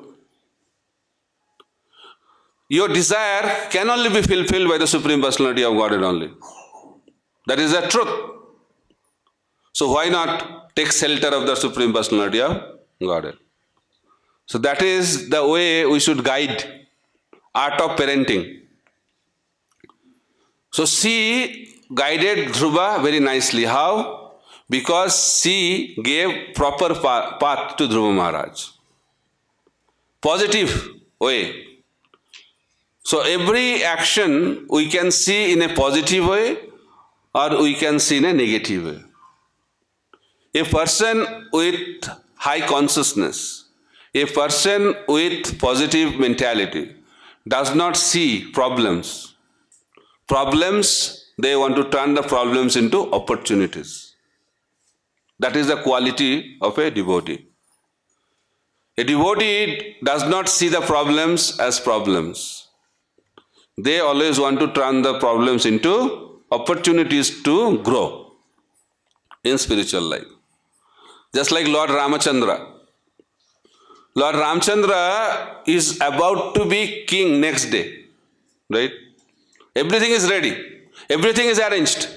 Your desire can only be fulfilled by the Supreme Personality of Godhead only. That is the truth. So why not take shelter of the Supreme Personality of Godhead? So that is the way we should guide art of parenting. So she guided Dhruva very nicely. How? Because she gave proper path to Dhruva Maharaj. Positive way. So every action we can see in a positive way or we can see in a negative way. A person with high consciousness, a person with positive mentality does not see problems. They want to turn the problems into opportunities. That is the quality of a devotee. A devotee does not see the problems as problems. They always want to turn the problems into opportunities to grow in spiritual life. Just like Lord Ramachandra. Lord Ramachandra is about to be king next day. Right? Everything is ready. Everything is arranged.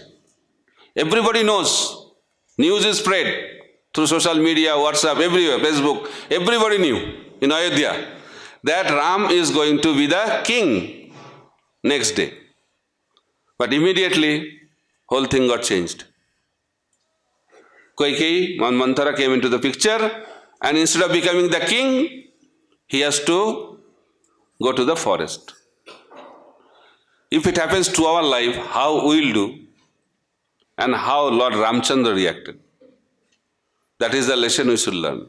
Everybody knows. News is spread through social media, WhatsApp, everywhere, Facebook. Everybody knew in Ayodhya that Ram is going to be the king next day. But immediately, whole thing got changed. Kaikeyi, Manthara came into the picture, and instead of becoming the king, he has to go to the forest. If it happens to our life, how we will do, and how Lord Ramchandra reacted. That is the lesson we should learn.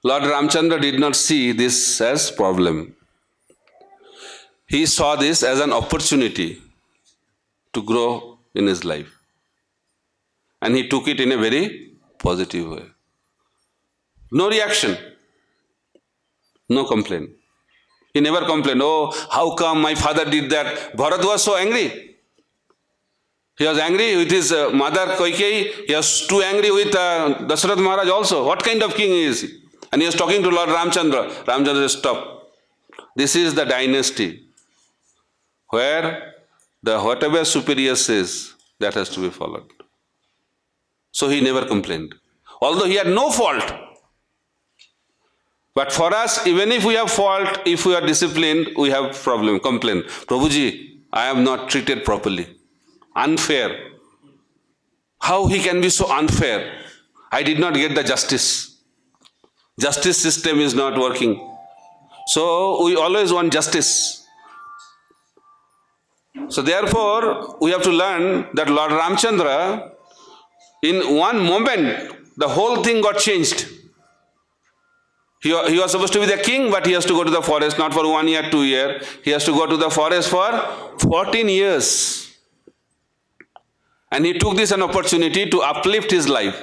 Lord Ramchandra did not see this as problem. He saw this as an opportunity to grow in his life. And he took it in a very positive way. No reaction. No complaint. He never complained, oh, how come my father did that? Bharat was so angry. He was angry with his mother Kaikeyi. He was too angry with Dasarath Maharaj also. What kind of king is he? And he was talking to Lord Ramchandra. Ramchandra said, stop. This is the dynasty where whatever superior says, that has to be followed. So he never complained. Although he had no fault. But for us, even if we have fault, if we are disciplined, we have problem, complaint. Prabhuji, I am not treated properly. Unfair. How he can be so unfair? I did not get the justice. Justice system is not working. So we always want justice. So therefore, we have to learn that Lord Ramchandra, in one moment, the whole thing got changed. He was supposed to be the king, but he has to go to the forest, not for 1 year, 2 years. He has to go to the forest for 14 years. And he took this an opportunity to uplift his life.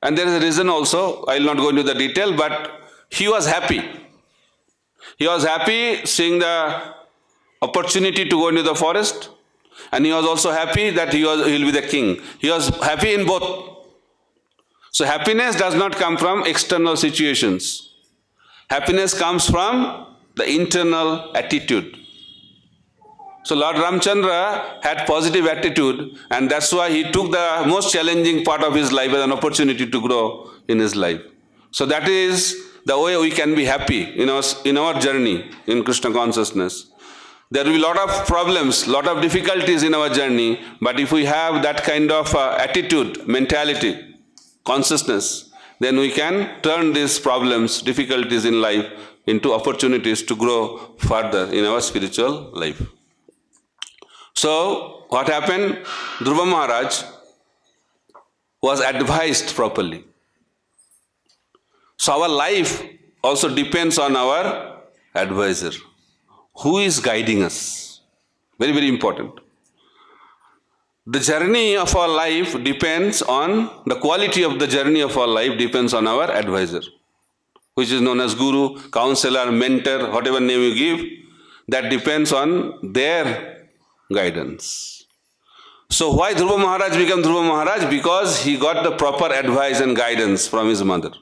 And there is a reason also, I will not go into the detail, but he was happy. He was happy seeing the opportunity to go into the forest, and he was also happy that he will be the king. He was happy in both. So happiness does not come from external situations. Happiness comes from the internal attitude. So Lord Ramchandra had positive attitude, and that's why he took the most challenging part of his life as an opportunity to grow in his life. So that is the way we can be happy in our journey in Krishna consciousness. There will be a lot of problems, lot of difficulties in our journey, but if we have that kind of attitude, mentality, consciousness, then we can turn these problems, difficulties in life into opportunities to grow further in our spiritual life. So, what happened? Dhruva Maharaj was advised properly. So, our life also depends on our advisor. Who is guiding us? Very, very important. The journey of our life depends on, the quality of the journey of our life depends on our advisor, which is known as guru, counselor, mentor, whatever name you give, that depends on their guidance. So why Dhruva Maharaj became Dhruva Maharaj? Because he got the proper advice and guidance from his mother.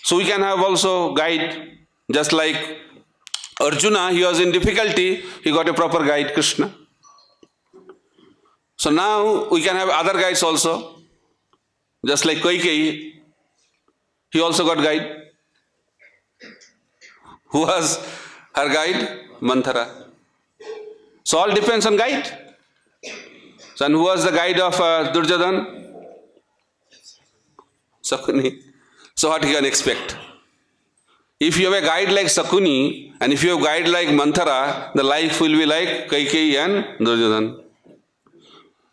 So we can have also guide, just like Arjuna, he was in difficulty, he got a proper guide, Krishna. So now we can have other guides also, just like Kaikeyi, he also got guide. Who was her guide? Manthara. So all depends on guide. So and who was the guide of Durjodhan? Sakuni. So what you can expect? If you have a guide like Sakuni and if you have a guide like Manthara, the life will be like Kaikeyi and Durjodhan.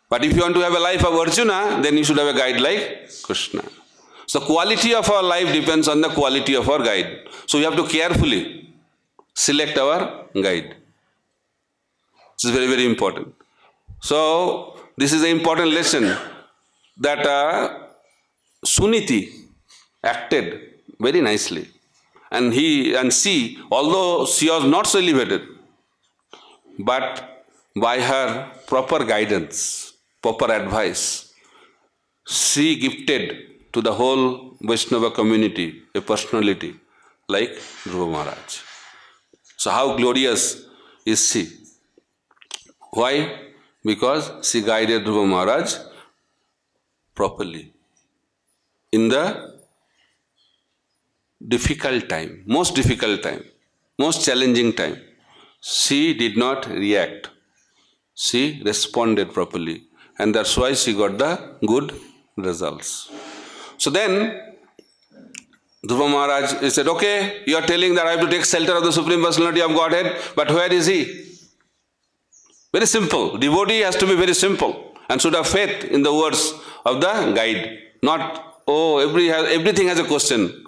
But if you want to have a life of Arjuna, then you should have a guide like Krishna. So quality of our life depends on the quality of our guide. So we have to carefully select our guide. This is very, very important. So this is an important lesson that Suniti acted very nicely. And she, although she was not so elevated, but by her proper guidance, proper advice, she gifted to the whole Vaishnava community a personality like Dhruva Maharaj. So how glorious is she? Why? Because she guided Dhruva Maharaj properly in the difficult time, most challenging time. She did not react. She responded properly, and that's why she got the good results. So then Dhruva Maharaj, he said, okay, you are telling that I have to take shelter of the Supreme Personality of Godhead, but where is he? Very simple. Devotee has to be very simple and should have faith in the words of the guide. Not, oh, everything has a question.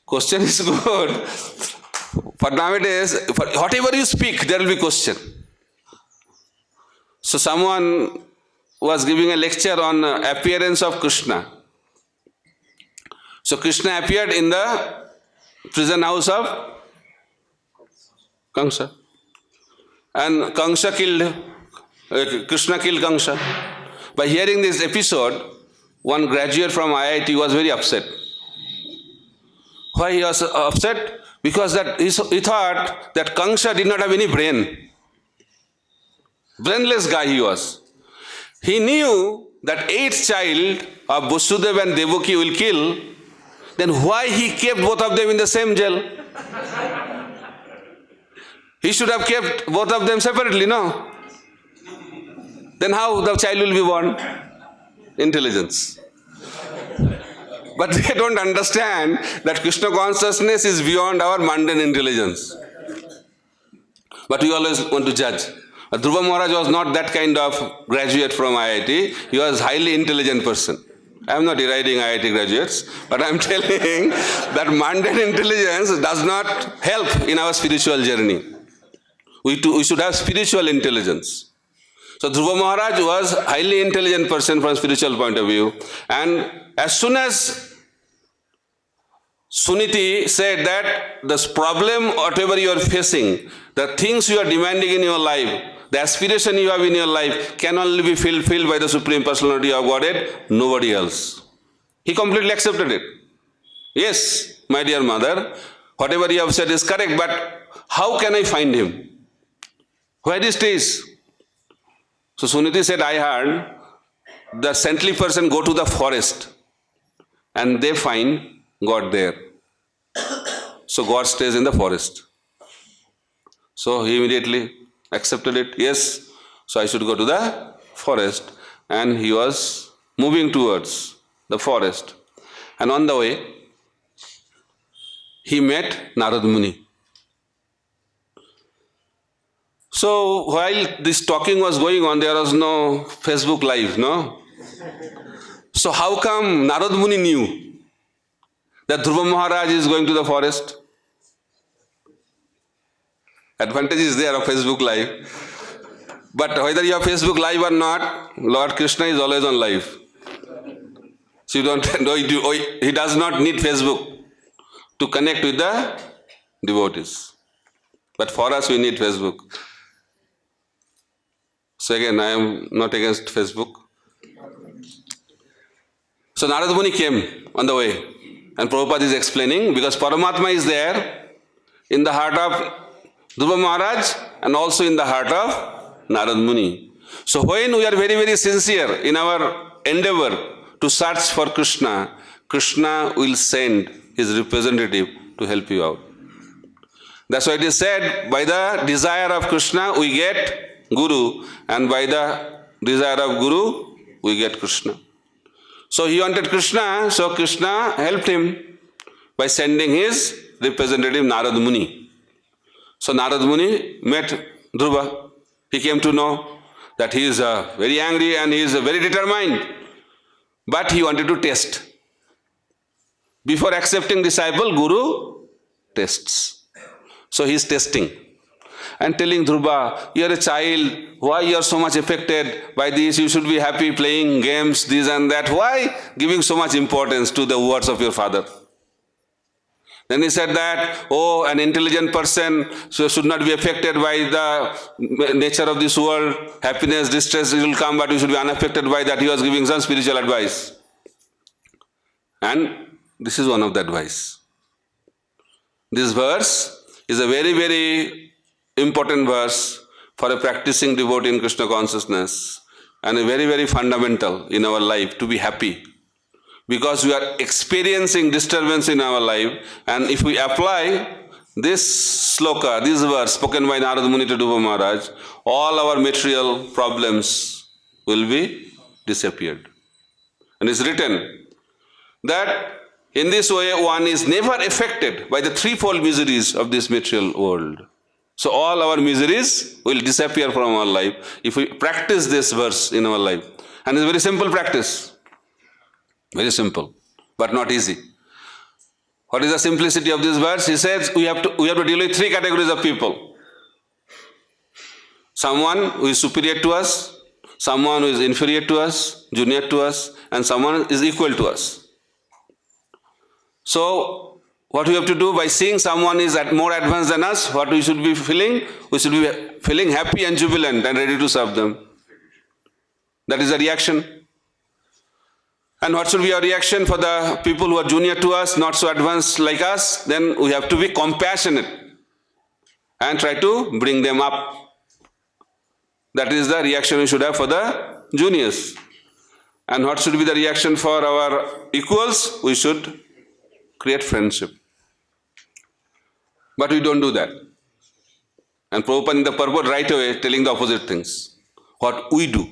Question is good, but nowadays, for whatever you speak, there will be question. So someone was giving a lecture on appearance of Krishna. So Krishna appeared in the prison house of Kamsa. And Krishna killed Kamsa. By hearing this episode, one graduate from IIT was very upset. Why he was upset? Because that he thought that Kamsa did not have any brain. Brainless guy he was. He knew that 8th child of Vasudeva and Devaki will kill, then why he kept both of them in the same jail? He should have kept both of them separately, no? Then how the child will be born? Intelligence. But they don't understand that Krishna consciousness is beyond our mundane intelligence. But we always want to judge. Dhruva Maharaj was not that kind of graduate from IIT. He was a highly intelligent person. I am not deriding IIT graduates, but I am telling that mundane intelligence does not help in our spiritual journey. We should have spiritual intelligence. So Dhruva Maharaj was a highly intelligent person from a spiritual point of view. And as soon as Suniti said that this problem, whatever you are facing, the things you are demanding in your life, the aspiration you have in your life can only be fulfilled by the Supreme Personality of Godhead, nobody else. He completely accepted it. Yes, my dear mother, whatever you have said is correct, but how can I find him? Where he stays? So Suniti said, I heard the saintly person go to the forest and they find God there. So God stays in the forest. So he immediately accepted it. Yes, so I should go to the forest. And he was moving towards the forest. And on the way, he met Narad Muni. So while this talking was going on, there was no Facebook Live, no? So how come Narad Muni knew that Dhruva Maharaj is going to the forest? Advantage is there of Facebook Live. But whether you have Facebook Live or not, Lord Krishna is always on live. So you don't know, he does not need Facebook to connect with the devotees. But for us, we need Facebook. So again, I am not against Facebook. So Narad Muni came on the way. And Prabhupada is explaining, because Paramatma is there in the heart of Dhruva Maharaj and also in the heart of Narad Muni. So when we are very, very sincere in our endeavor to search for Krishna, Krishna will send his representative to help you out. That's why it is said, by the desire of Krishna we get Guru, and by the desire of Guru we get Krishna. So he wanted Krishna, so Krishna helped him by sending his representative Narad Muni. So Narad Muni met Dhruva. He came to know that he is very angry and he is very determined. But he wanted to test. Before accepting disciple, Guru tests. So he is testing and telling Dhruva, you are a child, why you are so much affected by this? You should be happy playing games, this and that. Why giving so much importance to the words of your father? Then he said that, oh, an intelligent person should not be affected by the nature of this world. Happiness, distress will come, but you should be unaffected by that. He was giving some spiritual advice. And this is one of the advice. This verse is a very, very important verse for a practicing devotee in Krishna consciousness, and a very, very fundamental in our life to be happy. Because we are experiencing disturbance in our life, and if we apply this sloka, this verse spoken by Narad Muni to Dhruva Maharaj, all our material problems will be disappeared. And it's written that in this way one is never affected by the threefold miseries of this material world. So all our miseries will disappear from our life if we practice this verse in our life. And it's a very simple practice. Very simple, but not easy. What is the simplicity of this verse? He says we have to deal with three categories of people. Someone who is superior to us, someone who is inferior to us, junior to us, and someone who is equal to us. So what we have to do, by seeing someone is more advanced than us, what we should be feeling? We should be feeling happy and jubilant and ready to serve them. That is the reaction. And what should be our reaction for the people who are junior to us, not so advanced like us? Then we have to be compassionate and try to bring them up. That is the reaction we should have for the juniors. And what should be the reaction for our equals? We should create friendship. But we don't do that. And Prabhupada in the purport right away telling the opposite things. What we do.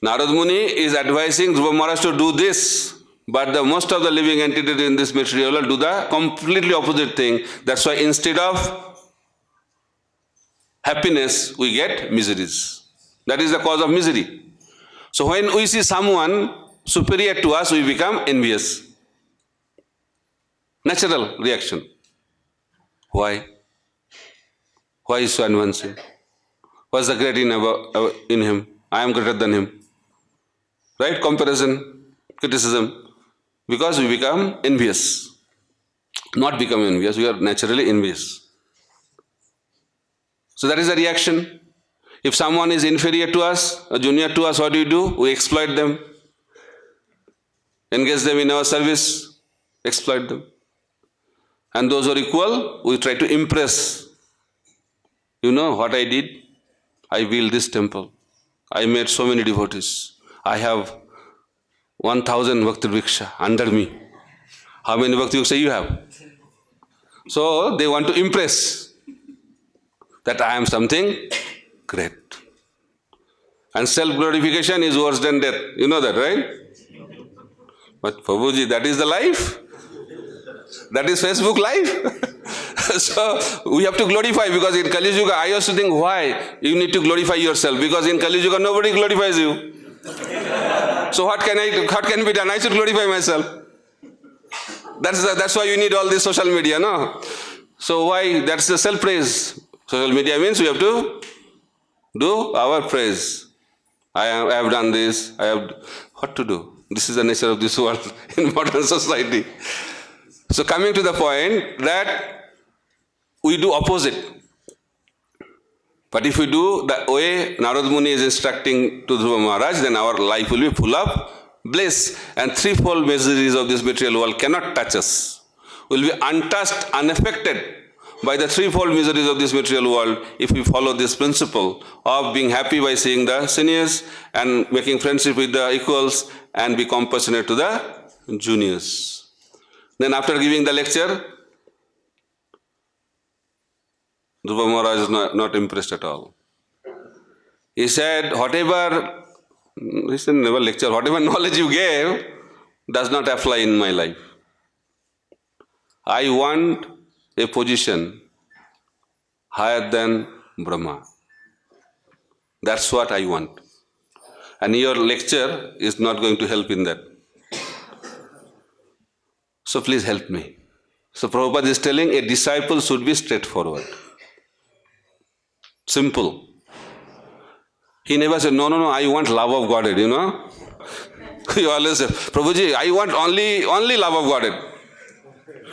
Narad Muni is advising Dhruva Maharaj to do this, but the most of the living entities in this material world do the completely opposite thing. That's why instead of happiness, we get miseries. That is the cause of misery. So when we see someone superior to us, we become envious. Natural reaction. Why? Why is so advancing? What's the great in him? I am greater than him. Right? Comparison, criticism. Because we become envious. not become envious, we are naturally envious. So that is the reaction. If someone is inferior to us, or junior to us, what do? We exploit them, engage them in our service, exploit them. And those who are equal, we try to impress. You know what I did? I built this temple. I made so many devotees. I have 1000 Bhakti Vriksha under me. How many Bhakti Vriksha you have? So they want to impress that I am something great. And self-glorification is worse than death. You know that, right? But Prabhuji, that is the life. That is Facebook life. So we have to glorify, because in Kali Yuga, I used to think, why you need to glorify yourself? Because in Kali Yuga, nobody glorifies you. So what can be done? I should glorify myself. That's why you need all this social media, no? So why? That's the self-praise. Social media means we have to do our praise. I have done this. I have what to do? This is the nature of this world in modern society. So coming to the point that we do opposite. But if we do the way Narad Muni is instructing to Dhruva Maharaj, then our life will be full of bliss, and threefold miseries of this material world cannot touch us. We will be untouched, unaffected by the threefold miseries of this material world if we follow this principle of being happy by seeing the seniors and making friendship with the equals and be compassionate to the juniors. Then after giving the lecture, Dhruva Maharaj is not impressed at all. He said, whatever knowledge you gave does not apply in my life. I want a position higher than Brahma. That's what I want. And your lecture is not going to help in that. So please help me. So Prabhupada is telling a disciple should be straightforward. Simple. He never said, no, I want love of Godhead, you know. He always said, Prabhuji, I want only love of Godhead.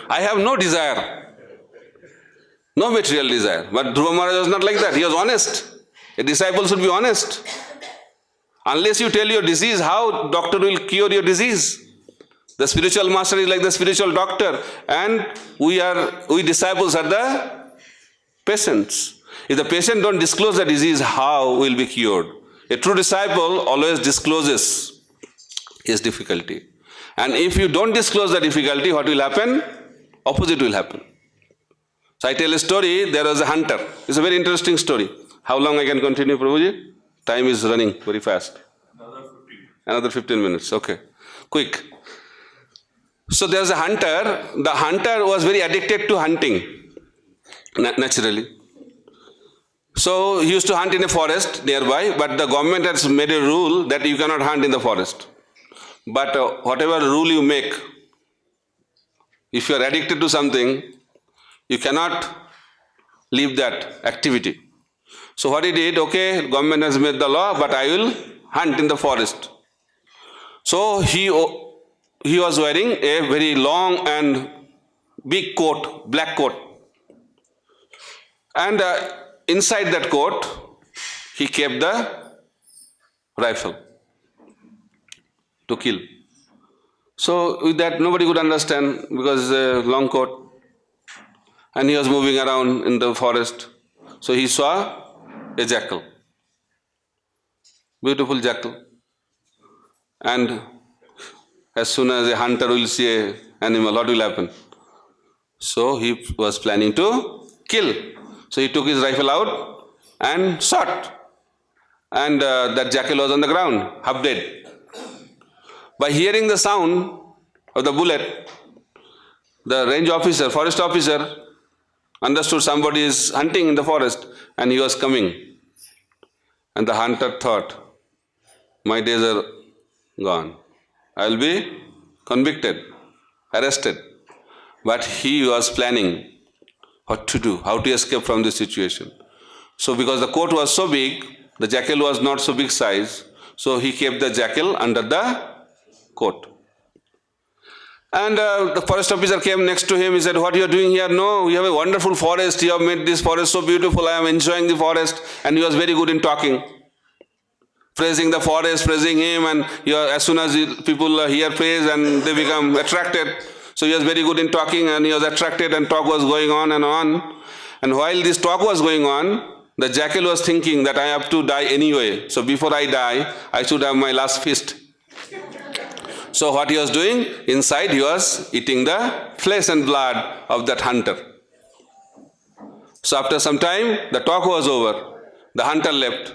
I have no desire, no material desire. But Dhruva Maharaj was not like that. He was honest. A disciple should be honest. Unless you tell your disease, how doctor will cure your disease? The spiritual master is like the spiritual doctor, and we disciples are the patients. If the patient don't disclose the disease, how will be cured? A true disciple always discloses his difficulty. And if you don't disclose the difficulty, what will happen? Opposite will happen. So I tell a story, there was a hunter. It's a very interesting story. How long I can continue, Prabhuji? Time is running very fast. Another 15 minutes, okay. Quick. So there was a hunter. The hunter was very addicted to hunting, naturally. So he used to hunt in a forest nearby, but the government has made a rule that you cannot hunt in the forest. But whatever rule you make, if you are addicted to something, you cannot leave that activity. So what he did, okay, government has made the law, but I will hunt in the forest. So he was wearing a very long and big coat, black coat. And inside that coat, he kept the rifle to kill. So with that, nobody could understand because it's a long coat. And he was moving around in the forest. So he saw a jackal, beautiful jackal. And as soon as a hunter will see an animal, what will happen? So he was planning to kill. So he took his rifle out and shot. And that jackal was on the ground, half dead. By hearing the sound of the bullet, the range officer, forest officer, understood somebody is hunting in the forest and he was coming. And the hunter thought, my days are gone. I will be convicted, arrested. But he was planning what to do, how to escape from this situation. So because the coat was so big, the jackal was not so big size, so he kept the jackal under the coat. And the forest officer came next to him. He said, "What you are doing here?" "No, we have a wonderful forest. You have made this forest so beautiful. I am enjoying the forest." And he was very good in talking, praising the forest, praising him. And as soon as people hear praise, and they become attracted. So he was very good in talking, and he was attracted, and talk was going on and on. And while this talk was going on, the jackal was thinking that I have to die anyway. So before I die, I should have my last feast. So what he was doing? Inside he was eating the flesh and blood of that hunter. So after some time, the talk was over. The hunter left.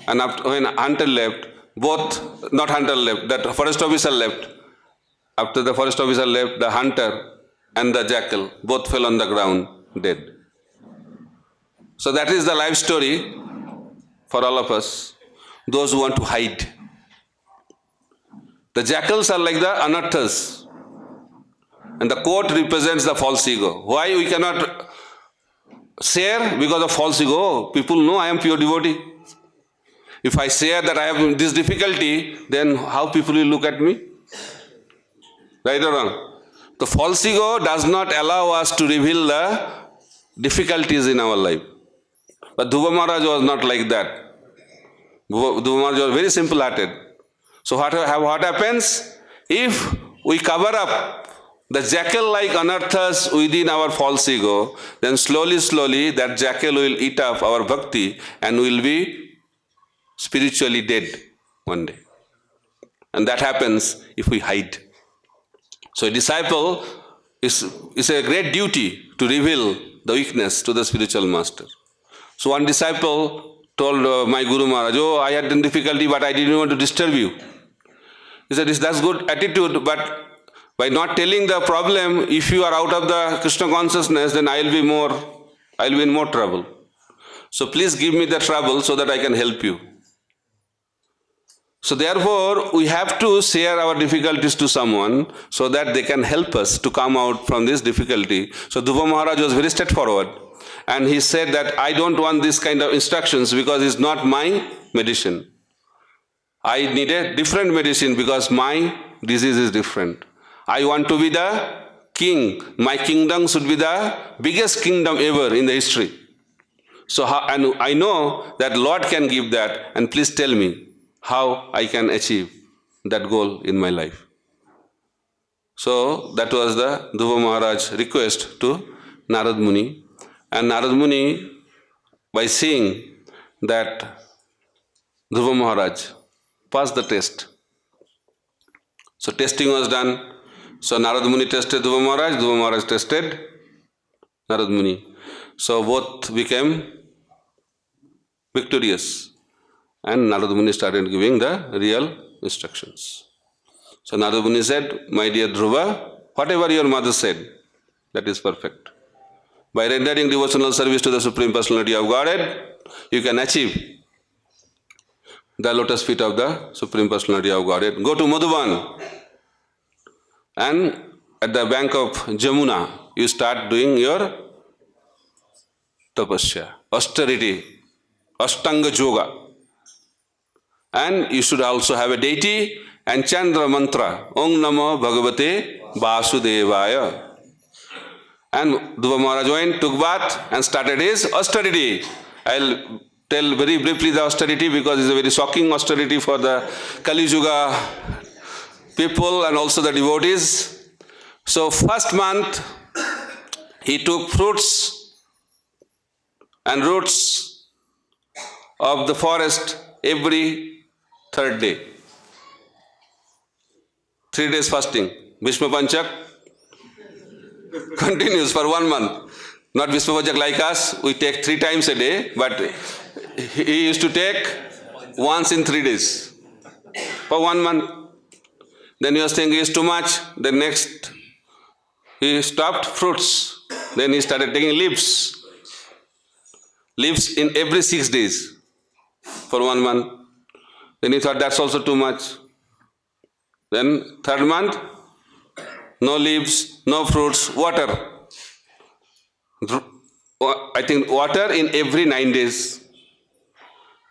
And when hunter left, that forest officer left. After the forest officer left, the hunter and the jackal both fell on the ground dead. So that is the life story for all of us, those who want to hide. The jackals are like the anarthas, and the coat represents the false ego. Why we cannot share? Because of false ego. Oh, people know I am pure devotee. If I share that I have this difficulty, then how people will look at me? Right or wrong? The false ego does not allow us to reveal the difficulties in our life. But Dhruva Maharaj was not like that. Dhruva Maharaj was very simple-hearted. So what happens? If we cover up the jackal-like anarthas within our false ego, then slowly that jackal will eat up our bhakti and will be spiritually dead one day. And that happens if we hide. So a disciple is a great duty to reveal the weakness to the spiritual master. So one disciple told my Guru Maharaj, "Oh, I had difficulty, but I didn't want to disturb you." He said, "That's good attitude, but by not telling the problem, if you are out of the Krishna consciousness, then I'll be in more trouble. So please give me the trouble so that I can help you." So therefore, we have to share our difficulties to someone so that they can help us to come out from this difficulty. So Dhruva Maharaj was very straightforward. And he said that I don't want this kind of instructions because it's not my medicine. I need a different medicine because my disease is different. I want to be the king. My kingdom should be the biggest kingdom ever in the history. So, and I know that Lord can give that, and please tell me how I can achieve that goal in my life. So that was the Dhruva Maharaj request to Narad Muni. And Narad Muni, by seeing that Dhruva Maharaj passed the test. So testing was done. So Narad Muni tested Dhruva Maharaj tested Narad Muni. So both became victorious. And Narad Muni started giving the real instructions. So Narad Muni said, "My dear Dhruva, whatever your mother said, that is perfect. By rendering devotional service to the Supreme Personality of Godhead, you can achieve the lotus feet of the Supreme Personality of Godhead. Go to Madhuban, and at the bank of Jamuna, you start doing your tapasya, austerity, Ashtanga Yoga. And you should also have a deity and chant the mantra, Om Namo Bhagavate Vasudevaya." And Dhruva Maharaj went, took bath, and started his austerity. I'll tell very briefly the austerity because it's a very shocking austerity for the Kali Yuga people and also the devotees. So first month, he took fruits and roots of the forest every third day. 3 days fasting. Bhishma Panchak continues for 1 month. Not Bhishma Panchak like us, we take 3 times a day, but he used to take once in 3 days for 1 month. Then he was thinking it's too much. Then next, he stopped fruits. Then he started taking leaves. Leaves in every 6 days for 1 month. Then he thought that's also too much. Then 3rd month, no leaves, no fruits, water. I think water in every 9 days.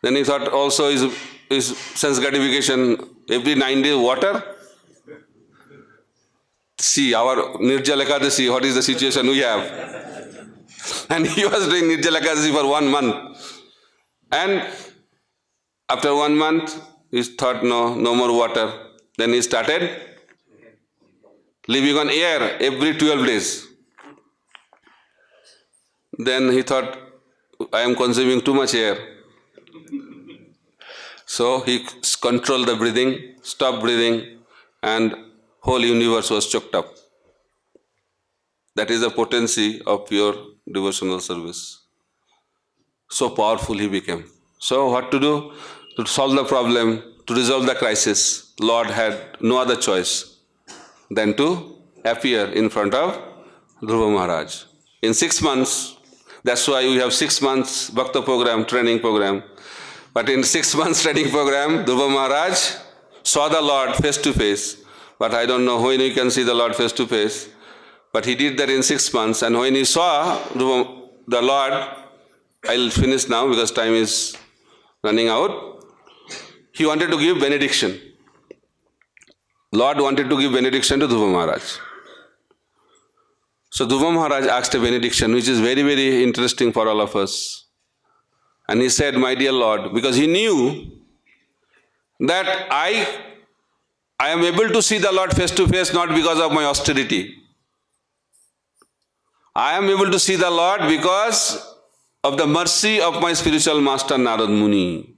Then he thought also is sense gratification, every 9 days water. see our Nirjala Ekadasi, what is the situation we have. And he was doing Nirjala Ekadasi for 1 month. And after 1 month, he thought, no more water. Then he started living on air every 12 days. Then he thought, I am consuming too much air. So he controlled the breathing, stopped breathing, and whole universe was choked up. That is the potency of pure devotional service. So powerful he became. So what to do? To solve the problem, to resolve the crisis, Lord had no other choice than to appear in front of Dhruva Maharaj. In 6 months, that's why we have 6 months Bhakta program, training program. But in 6 months training program, Dhruva Maharaj saw the Lord face to face. But I don't know when you can see the Lord face to face. But he did that in 6 months. And when he saw the Lord, I'll finish now because time is running out. He wanted to give benediction. Lord wanted to give benediction to Dhruva Maharaj. So Dhruva Maharaj asked a benediction, which is very, very interesting for all of us. And he said, my dear Lord, because he knew that I am able to see the Lord face to face not because of my austerity. I am able to see the Lord because of the mercy of my spiritual master Narad Muni.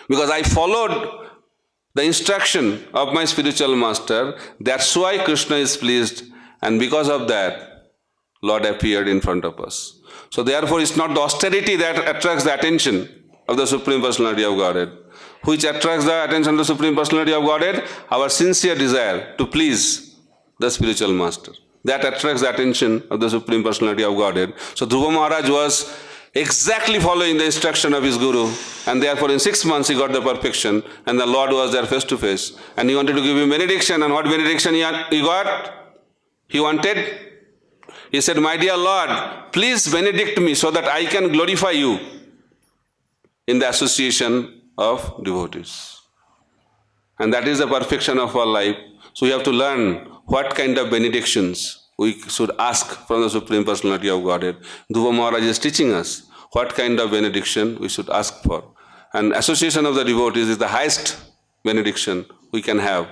Because I followed the instruction of my spiritual master, that's why Krishna is pleased, and because of that, Lord appeared in front of us. So therefore, it's not the austerity that attracts the attention of the Supreme Personality of Godhead. Which attracts the attention of the Supreme Personality of Godhead? Our sincere desire to please the spiritual master. That attracts the attention of the Supreme Personality of Godhead. So Dhruva Maharaj was exactly following the instruction of his Guru, and therefore in 6 months he got the perfection, and the Lord was there face to face, and he wanted to give him benediction. And what benediction he got? He said, my dear Lord, please benedict me so that I can glorify you in the association of devotees. And that is the perfection of our life. So we have to learn what kind of benedictions we should ask from the Supreme Personality of Godhead. Dhruva Maharaj is teaching us what kind of benediction we should ask for. And association of the devotees is the highest benediction we can have.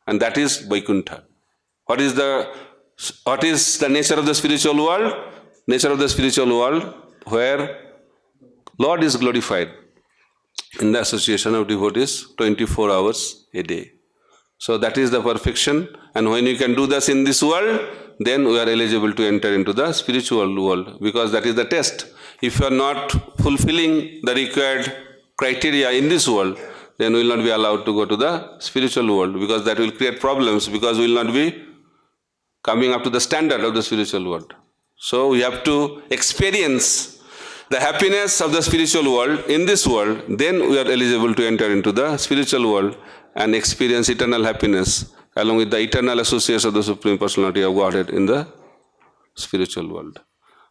And that is Vaikuntha. What is the nature of the spiritual world? Nature of the spiritual world where Lord is glorified in the association of devotees 24 hours a day. So that is the perfection, and when you can do this in this world, then we are eligible to enter into the spiritual world, because that is the test. If you are not fulfilling the required criteria in this world, then we will not be allowed to go to the spiritual world, because that will create problems, because we will not be coming up to the standard of the spiritual world. So we have to experience the happiness of the spiritual world in this world, then we are eligible to enter into the spiritual world and experience eternal happiness along with the eternal associates of the Supreme Personality of Godhead in the spiritual world.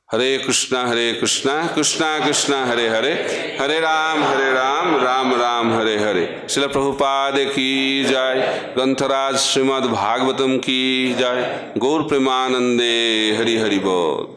Hare Krishna, Krishna Krishna, Hare Hare, Hare Ram, Ram Ram, Hare Hare. Srila Prabhupada ki jai, Grantaraj Srimad Bhagavatam ki jai, Gaur Premanande, Hari Hari Bol.